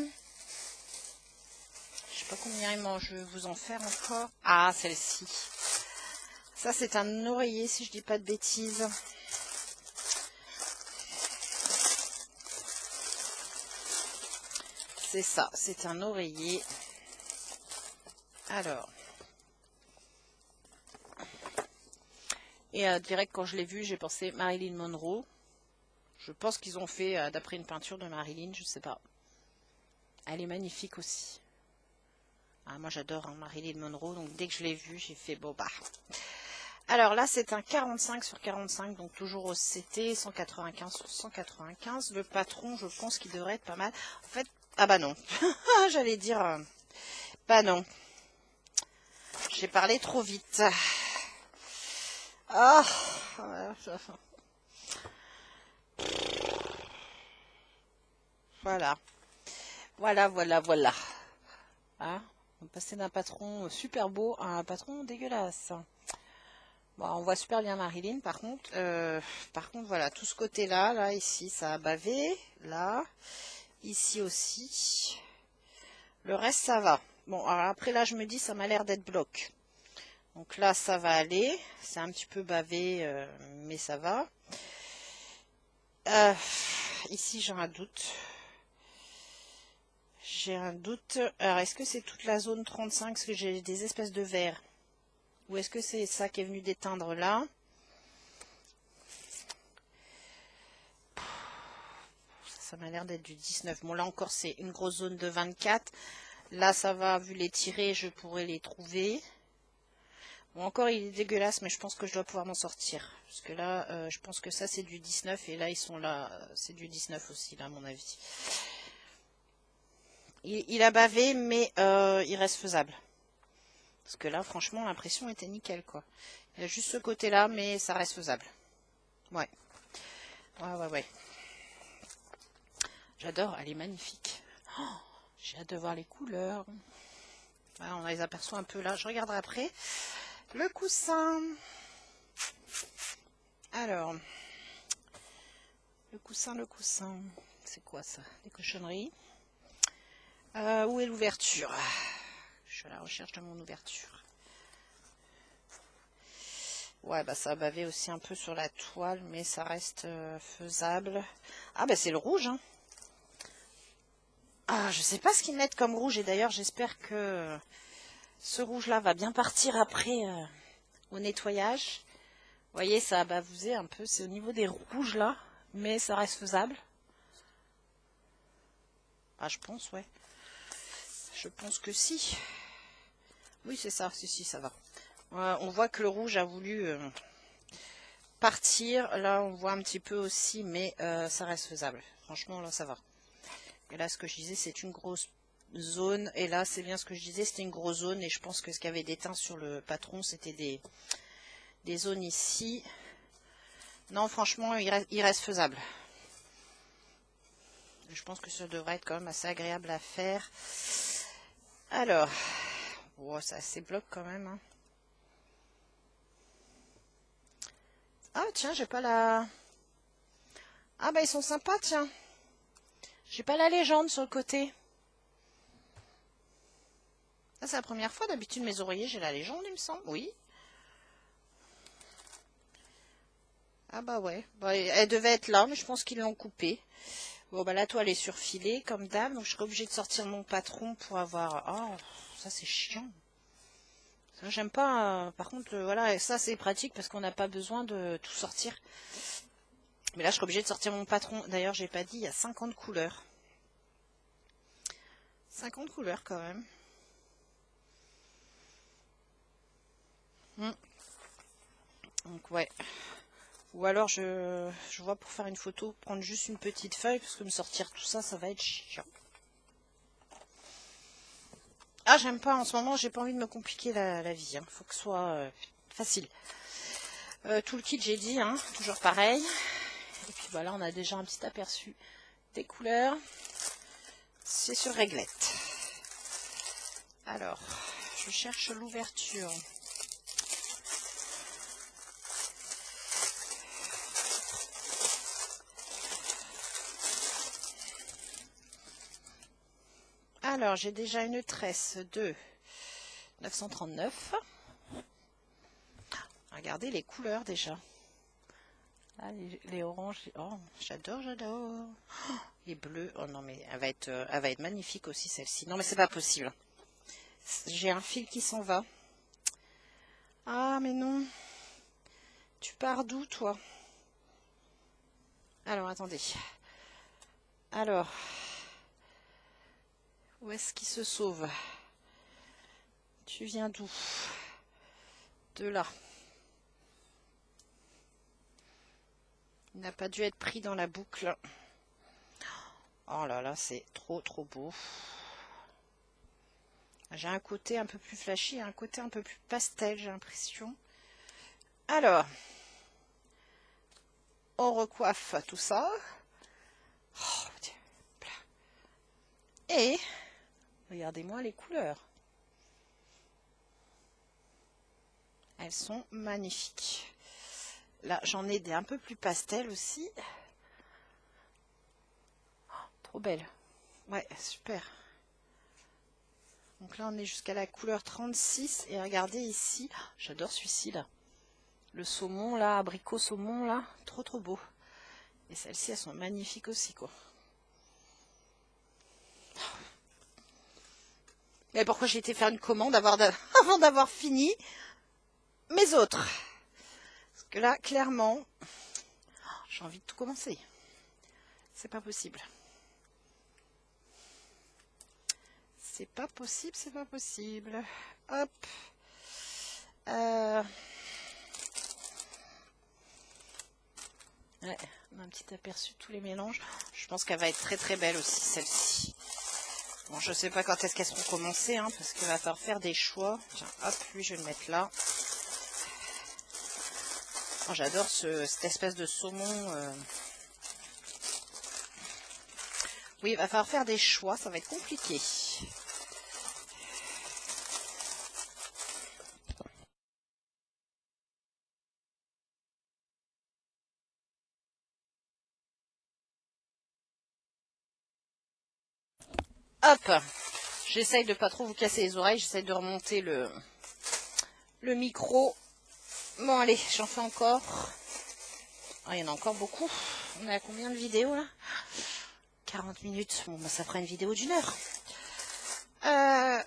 [SPEAKER 1] Je sais pas combien je vais vous en faire encore. Ah, celle-ci. Ça, c'est un oreiller, si je dis pas de bêtises. C'est ça, c'est un oreiller. Alors. Et direct, quand je l'ai vu, j'ai pensé Marilyn Monroe. Je pense qu'ils ont fait d'après une peinture de Marilyn, je sais pas. Elle est magnifique aussi. Ah, moi, j'adore hein, Marilyn Monroe, donc dès que je l'ai vue, j'ai fait bon bah. Alors là, c'est un 45 sur 45, donc toujours au CT, 195 sur 195. Le patron, je pense qu'il devrait être pas mal. En fait, ah bah non. J'allais dire, bah non. J'ai parlé trop vite. Ah, voilà. Voilà. Hein, on passait d'un patron super beau à un patron dégueulasse. Bon, on voit super bien Marilyn, par contre, voilà, tout ce côté-là, là, ici, ça a bavé, là, ici aussi. Le reste, ça va. Bon, alors après, là, je me dis, ça m'a l'air d'être bloc. Donc là, ça va aller. C'est un petit peu bavé, mais ça va. Ici, j'ai un doute. Alors, est-ce que c'est toute la zone 35, parce que j'ai des espèces de verres? Ou est-ce que c'est ça qui est venu d'éteindre là? Ça m'a l'air d'être du 19. Bon, là encore, c'est une grosse zone de 24. Là, ça va, vu les tirés, je pourrais les trouver. Bon, encore, il est dégueulasse, mais je pense que je dois pouvoir m'en sortir. Parce que là, je pense que ça, c'est du 19. Et là, ils sont là. C'est du 19 aussi, là, à mon avis. Il a bavé, mais il reste faisable. Parce que là, franchement, l'impression était nickel, quoi. Il y a juste ce côté-là, mais ça reste faisable. Ouais. Ouais. J'adore, elle est magnifique. Oh, j'ai hâte de voir les couleurs. Ouais, on les aperçoit un peu là. Je regarderai après. Le coussin. Alors. Le coussin. C'est quoi ça? Des cochonneries. Où est l'ouverture? Je suis à la recherche de mon ouverture. Ouais, bah ça a bavé aussi un peu sur la toile, mais ça reste faisable. Ah bah c'est le rouge, hein. Ah, je sais pas ce qu'ils mettent comme rouge, et d'ailleurs j'espère que ce rouge-là va bien partir après au nettoyage. Vous voyez, ça a bavousé un peu, c'est au niveau des rouges là, mais ça reste faisable. Ah, je pense, ouais. Je pense que si. Oui, c'est ça, si, ça va. On voit que le rouge a voulu partir. Là, on voit un petit peu aussi, mais ça reste faisable. Franchement, là, ça va. Et là, ce que je disais, c'est une grosse zone. Et là, c'est bien ce que je disais, c'était une grosse zone. Et je pense que ce qu'il y avait d'éteint sur le patron, c'était des zones ici. Non, franchement, il reste faisable. Je pense que ça devrait être quand même assez agréable à faire. Alors, oh, c'est assez bloc quand même. Hein. Ah, tiens, j'ai pas la... Ah, bah, ils sont sympas, tiens. J'ai pas la légende sur le côté. Ça, c'est la première fois. D'habitude, mes oreillers, j'ai la légende, il me semble. Oui. Ah, bah ouais. Bah, elle devait être là, mais je pense qu'ils l'ont coupée. Bon, bah, la toile est surfilée, comme d'hab. Donc, je serai obligée de sortir mon patron pour avoir... Oh, ça, c'est chiant. Ça, j'aime pas. Par contre, voilà, ça, c'est pratique parce qu'on n'a pas besoin de tout sortir. Mais là, je serai obligée de sortir mon patron. D'ailleurs, j'ai pas dit, il y a 50 couleurs. 50 couleurs, quand même. Donc, ouais. Ou alors, je vois pour faire une photo, prendre juste une petite feuille, parce que me sortir tout ça, ça va être chiant. Ah, j'aime pas, en ce moment, j'ai pas envie de me compliquer la vie. Hein. Faut que ce soit facile. Tout le kit, j'ai dit, hein, toujours pareil. Et puis voilà, on a déjà un petit aperçu des couleurs. C'est sur réglette. Alors, je cherche l'ouverture. Alors, j'ai déjà une tresse de 939. Regardez les couleurs déjà. Ah, les oranges. Oh, j'adore, j'adore. Oh, les bleus. Oh non, mais elle va être magnifique aussi celle-ci. Non, mais c'est pas possible. J'ai un fil qui s'en va. Ah, mais non. Tu pars d'où, toi? Alors, attendez. Alors, où est-ce qu'il se sauve? Tu viens d'où? De là. Il n'a pas dû être pris dans la boucle. Oh là là, c'est trop trop beau. J'ai un côté un peu plus flashy et un côté un peu plus pastel, j'ai l'impression. Alors, on recoiffe tout ça. Oh, et regardez-moi les couleurs. Elles sont magnifiques. Là, j'en ai des un peu plus pastel aussi. Oh, trop belle. Ouais, super. Donc là, on est jusqu'à la couleur 36. Et regardez ici. J'adore celui-ci, là. Le saumon, là, abricot saumon, là. Trop, trop beau. Et celles-ci, elles sont magnifiques aussi, quoi. Mais pourquoi j'ai été faire une commande avant d'avoir fini mes autres? Parce que là, clairement, j'ai envie de tout commencer. C'est pas possible. C'est pas possible, c'est pas possible. Hop. Ouais, on a un petit aperçu de tous les mélanges. Je pense qu'elle va être très très belle aussi, celle-ci. Bon, je sais pas quand est-ce qu'elles seront commencées, hein, parce qu'il va falloir faire des choix. Tiens, hop, lui, je vais le mettre là. Oh, j'adore cette espèce de saumon. Oui, il va falloir faire des choix, ça va être compliqué. Hop, j'essaye de pas trop vous casser les oreilles, j'essaye de remonter le micro. Bon, allez, j'en fais encore. Oh, il y en a encore beaucoup. On est à combien de vidéos là? 40 minutes. Bon, bah, ça fera une vidéo d'1 heure.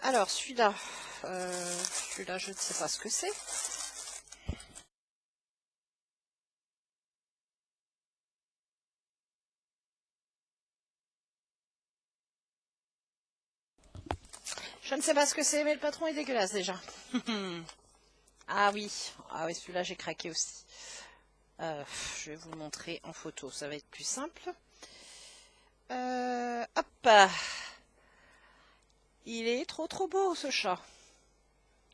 [SPEAKER 1] Alors, celui-là, je ne sais pas ce que c'est. Je ne sais pas ce que c'est, mais le patron est dégueulasse déjà. Ah oui, celui-là j'ai craqué aussi. Je vais vous le montrer en photo, ça va être plus simple. Hop. Il est trop trop beau ce chat.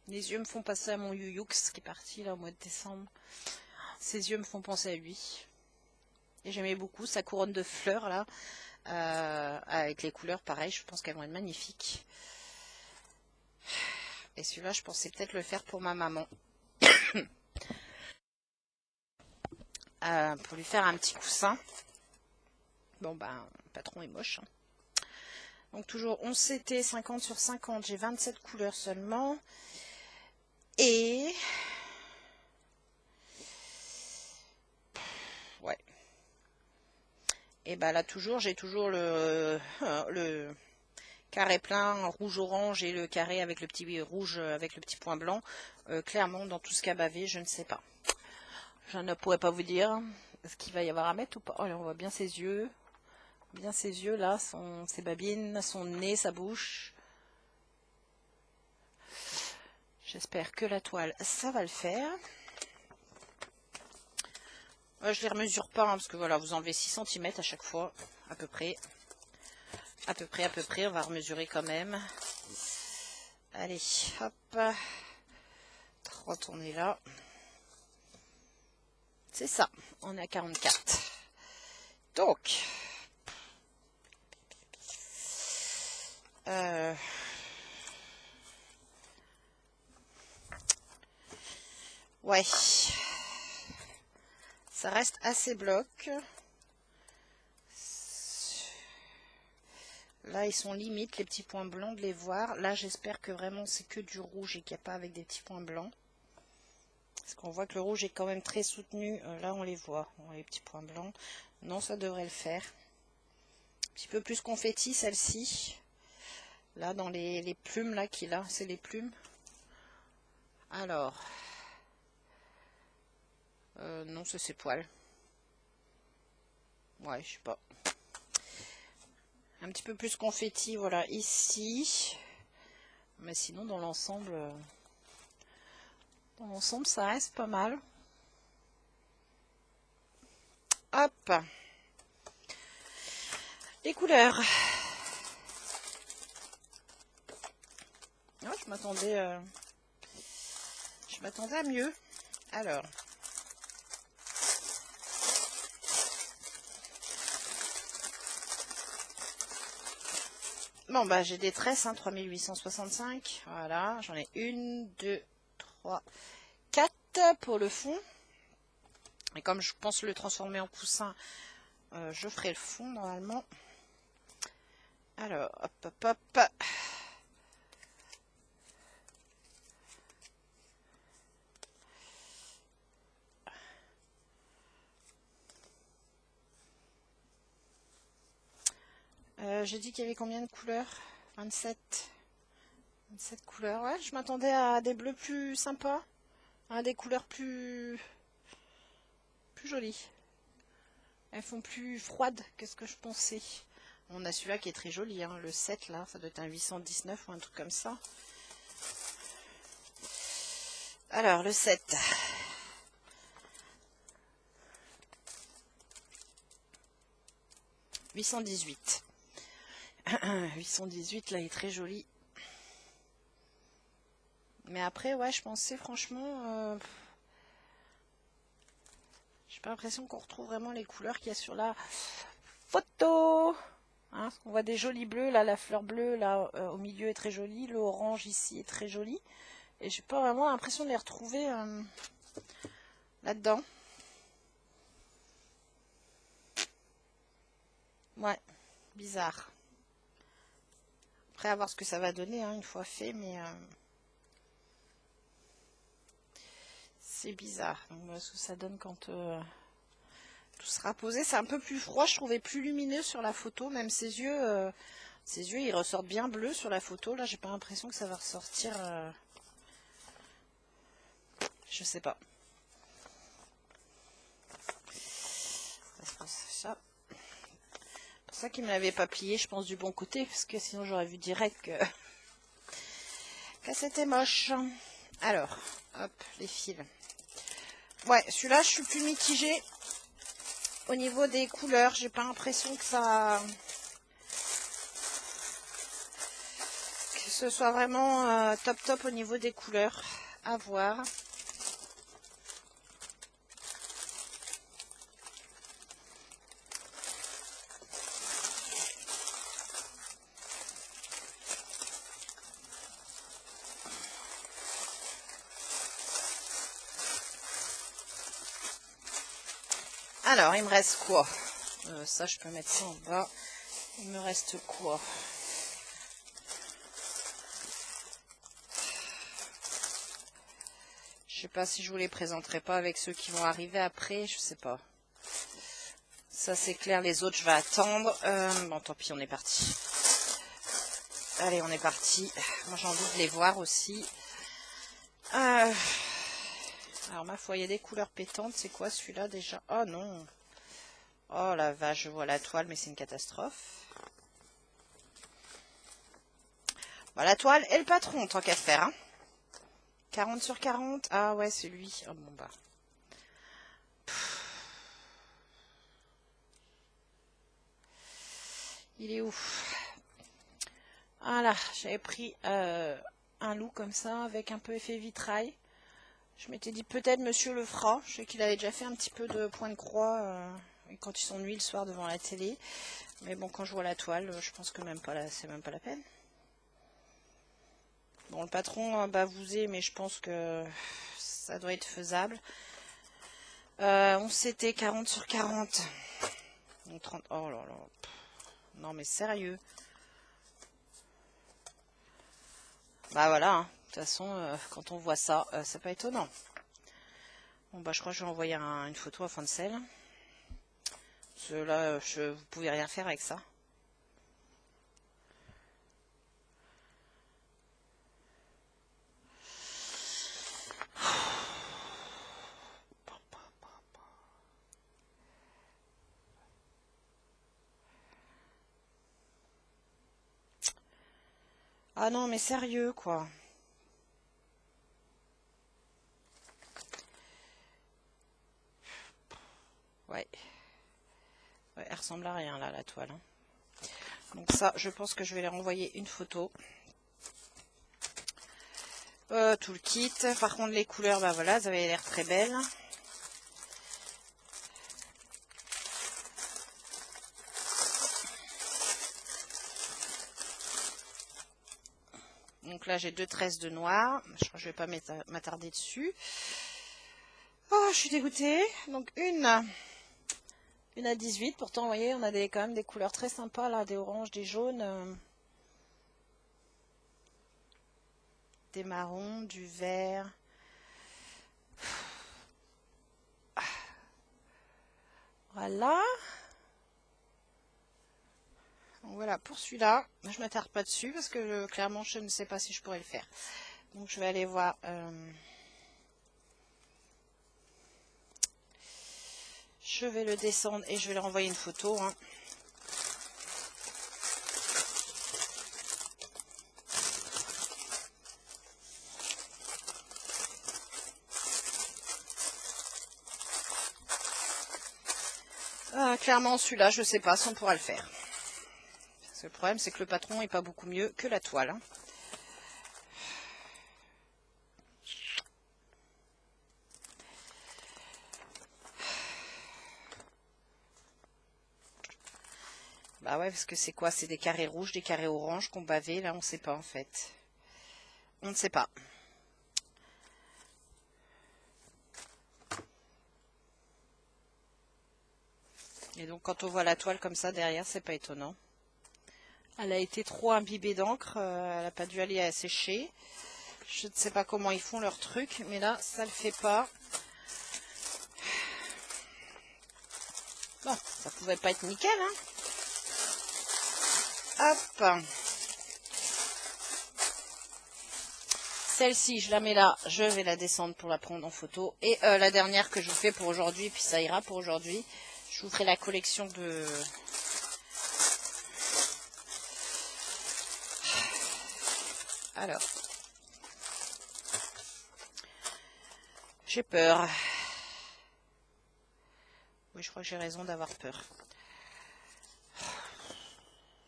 [SPEAKER 1] Les yeux me font passer à mon Yuyux qui est parti là au mois de décembre. Ses yeux me font penser à lui. Et j'aimais beaucoup sa couronne de fleurs là. Avec les couleurs pareil, je pense qu'elles vont être magnifiques. Et celui-là, je pensais peut-être le faire pour ma maman. Pour lui faire un petit coussin. Bon, ben, le patron est moche. Hein. Donc, toujours 11 CT, 50 sur 50. J'ai 27 couleurs seulement. Et... ouais. Et ben là, j'ai toujours le carré plein rouge-orange et le carré avec le petit rouge avec le petit point blanc. Clairement, dans tout ce qu'a bavé, je ne sais pas. Je ne pourrais pas vous dire ce qu'il va y avoir à mettre ou pas. Oh, là, on voit bien ses yeux. Bien ses yeux là, ses babines, son nez, sa bouche. J'espère que la toile, ça va le faire. Je les remesure pas, hein, parce que voilà, vous enlevez 6 cm à chaque fois, à peu près. À peu près, on va remesurer quand même. Allez, hop. Retournez là. C'est ça, on est à 44. Donc, ouais, ça reste assez bloc. Là, ils sont limites, les petits points blancs, de les voir. Là, j'espère que vraiment c'est que du rouge et qu'il n'y a pas avec des petits points blancs. Parce qu'on voit que le rouge est quand même très soutenu. Là, on les voit, les petits points blancs. Non, ça devrait le faire. Un petit peu plus confetti, celle-ci. Là, dans les plumes, là, qu'il a, c'est les plumes. Alors. Non, c'est ses poils. Ouais, je sais pas. Un petit peu plus confetti, voilà, ici. Mais sinon, dans l'ensemble, ça reste pas mal. Hop. Les couleurs. Oh, je m'attendais à mieux. Alors. Bon, bah, j'ai des tresses, 3865. Voilà, j'en ai 1, 2, 3, 4 pour le fond. Et comme je pense le transformer en coussin, je ferai le fond normalement. Alors, hop, hop, hop. J'ai dit qu'il y avait combien de couleurs? 27. 27 couleurs. Ouais, je m'attendais à des bleus plus sympas. À des couleurs plus jolies. Elles font plus froides que ce que je pensais. On a celui-là qui est très joli, hein, le 7 là, ça doit être un 819 ou un truc comme ça. Alors, le 7. « 818. 818, là, il est très joli. Mais après, ouais, je pensais franchement... j'ai pas l'impression qu'on retrouve vraiment les couleurs qu'il y a sur la photo. Hein, on voit des jolis bleus, là, la fleur bleue, là, au milieu est très jolie. Le orange, ici, est très joli. Et j'ai pas vraiment l'impression de les retrouver là-dedans. Ouais, bizarre. Après, à voir ce que ça va donner, hein, une fois fait, mais... c'est bizarre. Donc, ce que ça donne quand tout sera posé. C'est un peu plus froid, je trouvais plus lumineux sur la photo. Même ses yeux, ils ressortent bien bleus sur la photo. Là, j'ai pas l'impression que ça va ressortir... je sais pas. C'est pour ça qu'il me l'avait pas plié, je pense, du bon côté. Parce que sinon, j'aurais vu direct que c'était moche. Alors, hop, les fils. Ouais, celui-là, je suis plus mitigée. Au niveau des couleurs, j'ai pas l'impression que ce soit vraiment top au niveau des couleurs. À voir. Alors, il me reste quoi? Ça, je peux mettre ça en bas. Il me reste quoi? Je sais pas si je vous les présenterai pas avec ceux qui vont arriver après, je sais pas. Ça, c'est clair, les autres, je vais attendre. Bon, tant pis, on est parti. Allez, on est parti. Moi, j'ai envie de les voir aussi. Alors, ma foi, il y a des couleurs pétantes. C'est quoi celui-là déjà? Oh non. Oh la vache, je vois la toile, mais c'est une catastrophe. Bon, la toile et le patron, tant qu'à faire. Hein. 40 sur 40. Ah ouais, c'est lui. Oh bon, bah. Il est où? Voilà, j'avais pris un loup comme ça, avec un peu effet vitrail. Je m'étais dit peut-être monsieur le fera. Je sais qu'il avait déjà fait un petit peu de point de croix quand il s'ennuie le soir devant la télé. Mais bon, quand je vois la toile, je pense que c'est même pas la peine. Bon, le patron a bavousé, mais je pense que ça doit être faisable. On s'était 40 sur 40. Donc 30. Oh là là. Non mais sérieux. Bah voilà, hein. De toute façon, quand on voit ça, c'est pas étonnant. Bon bah je crois que je vais envoyer une photo à Foncel. Parce que là, vous pouvez rien faire avec ça. Ah non, mais sérieux, quoi. Ouais. Ouais, elle ressemble à rien, là, la toile. Hein. Donc ça, je pense que je vais leur envoyer une photo. Tout le kit. Par contre, les couleurs, bah voilà, elles avaient l'air très belles. Donc là, j'ai 2 tresses de noir. Je crois que je vais pas m'attarder dessus. Oh, je suis dégoûtée. Donc une à 18. Pourtant, vous voyez, on a quand même des couleurs très sympas là, des oranges, des jaunes, des marrons, du vert. Voilà. Donc voilà, pour celui-là, je ne m'attarde pas dessus parce que clairement, je ne sais pas si je pourrais le faire. Donc je vais aller voir. Je vais le descendre et je vais leur envoyer une photo. Hein. Clairement, celui-là, je ne sais pas si on pourra le faire. Parce que le problème, c'est que le patron n'est pas beaucoup mieux que la toile. Hein. Bah ouais, parce que c'est quoi? C'est des carrés rouges, des carrés oranges qu'on bavait. Là, on ne sait pas en fait. On ne sait pas. Et donc, quand on voit la toile comme ça derrière, c'est pas étonnant. Elle a été trop imbibée d'encre. Elle n'a pas dû aller à sécher. Je ne sais pas comment ils font leur truc, mais là, ça le fait pas. Bon, ça pouvait pas être nickel, hein. Hop. Celle-ci, je la mets là. Je vais la descendre pour la prendre en photo. Et la dernière que je vous fais pour aujourd'hui, puis ça ira pour aujourd'hui. Je vous ferai la collection de... Alors. J'ai peur. Oui, je crois que j'ai raison d'avoir peur.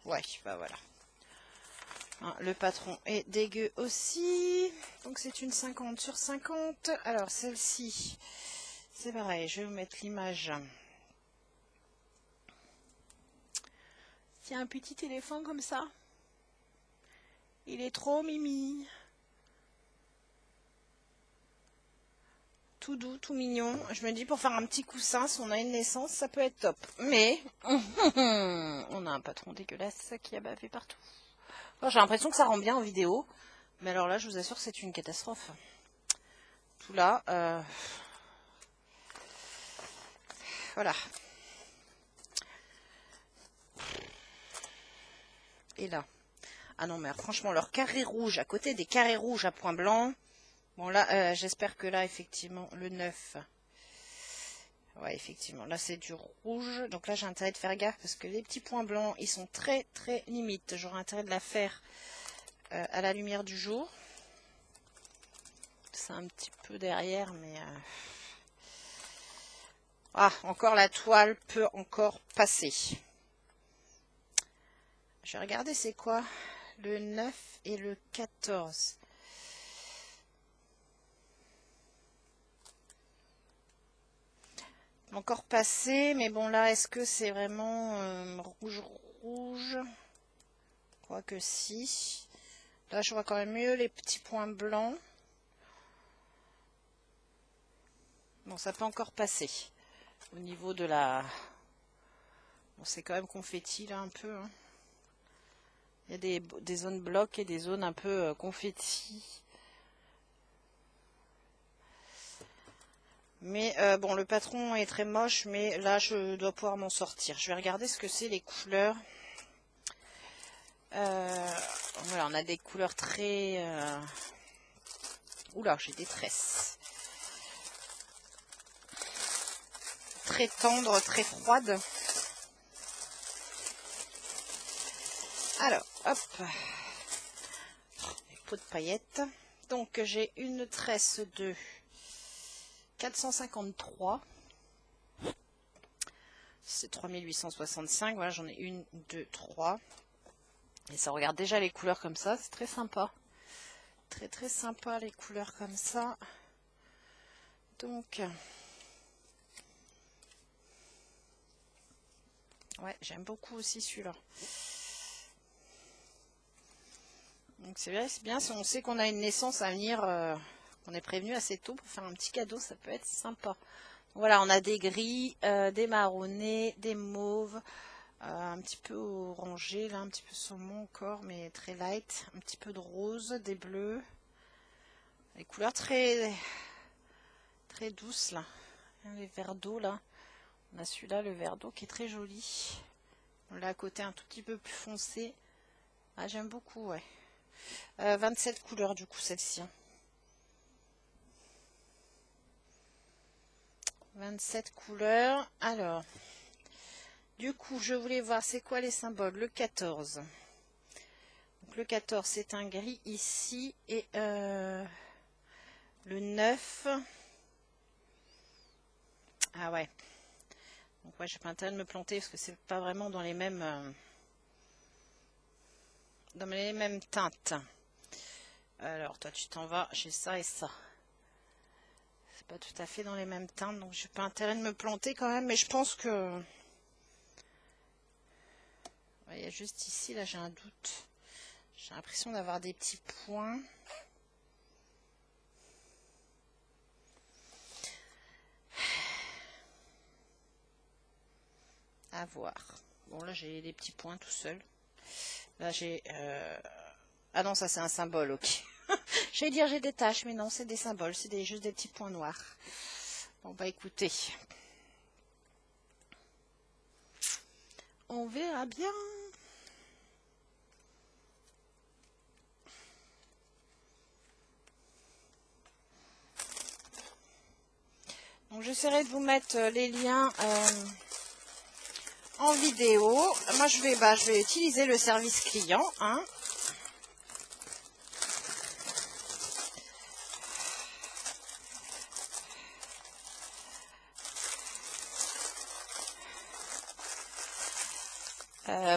[SPEAKER 1] Ouais, bah voilà. Hein, le patron est dégueu aussi. Donc c'est une 50 sur 50. Alors celle-ci, c'est pareil. Je vais vous mettre l'image. Tiens, un petit éléphant comme ça. Il est trop mimi. Tout doux, tout mignon. Je me dis pour faire un petit coussin, si on a une naissance, ça peut être top. Mais on a un patron dégueulasse qui a bavé partout. Alors, j'ai l'impression que ça rend bien en vidéo. Mais alors là, je vous assure que c'est une catastrophe. Tout là. Voilà. Et là. Ah non, mais franchement, leur carré rouge à côté des carrés rouges à points blancs. Bon, là, j'espère que là, effectivement, le 9. Ouais, effectivement. Là, c'est du rouge. Donc là, j'ai intérêt de faire gaffe parce que les petits points blancs, ils sont très, très limites. J'aurai intérêt de la faire à la lumière du jour. C'est un petit peu derrière, mais... Ah, encore la toile peut encore passer. Je vais regarder c'est quoi le 9 et le 14. Encore passé, mais bon là, est-ce que c'est vraiment rouge? Je crois que si. Là, je vois quand même mieux les petits points blancs. Bon, ça peut encore passer. Au niveau de la... Bon, c'est quand même confetti là un peu. Hein. Il y a des zones blocs et des zones un peu confetti. Mais bon, le patron est très moche, mais là, je dois pouvoir m'en sortir. Je vais regarder ce que c'est les couleurs. Voilà, on a des couleurs très... Oula, j'ai des tresses. Très tendres, très froides. Alors, hop. Les pots de paillettes. Donc, j'ai une tresse de 453. C'est 3865. Voilà, j'en ai une, deux, trois. Et ça regarde déjà les couleurs comme ça. C'est très sympa. Très très sympa les couleurs comme ça. Donc, ouais, j'aime beaucoup aussi celui-là. Donc c'est bien si on sait qu'on a une naissance à venir, qu'on est prévenu assez tôt pour faire un petit cadeau, ça peut être sympa. Voilà, on a des gris, des marronnés, des mauves, un petit peu orangé, là, un petit peu saumon encore, mais très light, un petit peu de rose, des bleus, des couleurs très très douces là, les verres d'eau là, on a celui-là, le verre d'eau qui est très joli, on l'a à côté un tout petit peu plus foncé, ah j'aime beaucoup, ouais. 27 couleurs du coup celle-ci. 27 couleurs. Alors, du coup, je voulais voir c'est quoi les symboles. Le 14. Donc, le 14, c'est un gris ici. Et le 9. Ah ouais. Donc, ouais, j'ai pas intérêt de me planter parce que c'est pas vraiment dans les mêmes teintes. Alors, toi, tu t'en vas chez ça et ça. C'est pas tout à fait dans les mêmes teintes, donc j'ai pas intérêt de me planter quand même, mais je pense que... Ouais, il y a juste ici, là, j'ai un doute. J'ai l'impression d'avoir des petits points. À voir. Bon, là, j'ai des petits points tout seul. Là, j'ai... Ah non, ça, c'est un symbole, ok. J'allais dire j'ai des taches, mais non, c'est des symboles, c'est juste des petits points noirs. Bon, bah écoutez. On verra bien. Donc j'essaierai de vous mettre les liens en vidéo. Moi, je vais utiliser le service client, hein.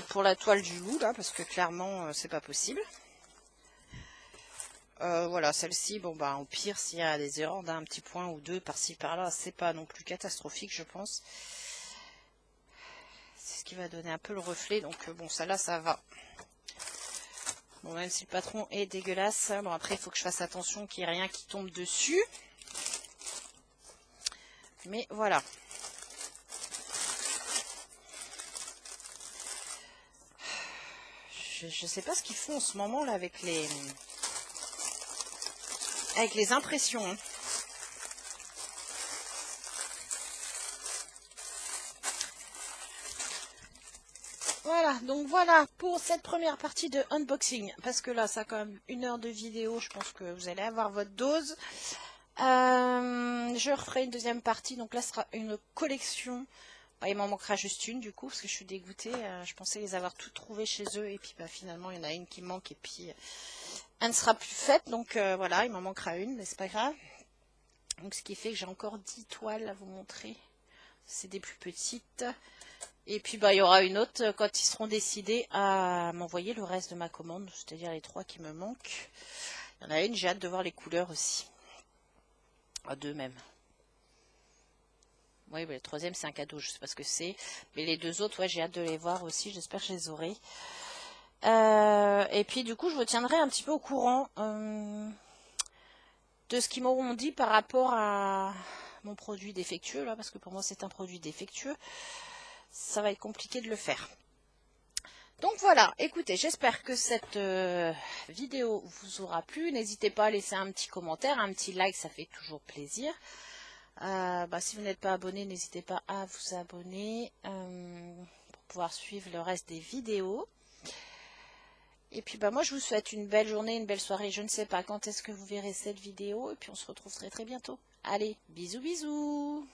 [SPEAKER 1] Pour la toile du loup là, parce que clairement c'est pas possible. Voilà, celle-ci, bon bah au pire s'il y a des erreurs d'un petit point ou deux par-ci par-là, c'est pas non plus catastrophique je pense. C'est ce qui va donner un peu le reflet, donc bon ça là ça va. Bon, même si le patron est dégueulasse, bon après il faut que je fasse attention qu'il n'y ait rien qui tombe dessus. Mais voilà. Je sais pas ce qu'ils font en ce moment là avec les impressions. Hein. Voilà, donc voilà pour cette première partie de unboxing. Parce que là, ça a quand même 1 heure de vidéo. Je pense que vous allez avoir votre dose. Je referai une deuxième partie. Donc là, ce sera une collection. Bah, il m'en manquera juste une du coup, parce que je suis dégoûtée. Je pensais les avoir toutes trouvées chez eux. Et puis bah, finalement, il y en a une qui manque. Et puis, elle ne sera plus faite. Donc voilà, il m'en manquera une, mais c'est pas grave. Donc ce qui fait que j'ai encore 10 toiles à vous montrer. C'est des plus petites. Et puis bah il y aura une autre quand ils seront décidés à m'envoyer le reste de ma commande, c'est-à-dire les 3 qui me manquent. Il y en a une, j'ai hâte de voir les couleurs aussi. Ah, 2 même. Oui, bah, le 3e c'est un cadeau, je sais pas ce que c'est. Mais les 2 autres, ouais, j'ai hâte de les voir aussi, j'espère que je les aurai. Et puis du coup, je vous tiendrai un petit peu au courant de ce qu'ils m'auront dit par rapport à mon produit défectueux, là, parce que pour moi c'est un produit défectueux. Ça va être compliqué de le faire. Donc voilà, écoutez, j'espère que cette vidéo vous aura plu. N'hésitez pas à laisser un petit commentaire, un petit like, ça fait toujours plaisir. Si vous n'êtes pas abonné, n'hésitez pas à vous abonner pour pouvoir suivre le reste des vidéos. Et puis moi je vous souhaite une belle journée, une belle soirée. Je ne sais pas quand est-ce que vous verrez cette vidéo. Et puis on se retrouve très très bientôt. Allez, bisous bisous.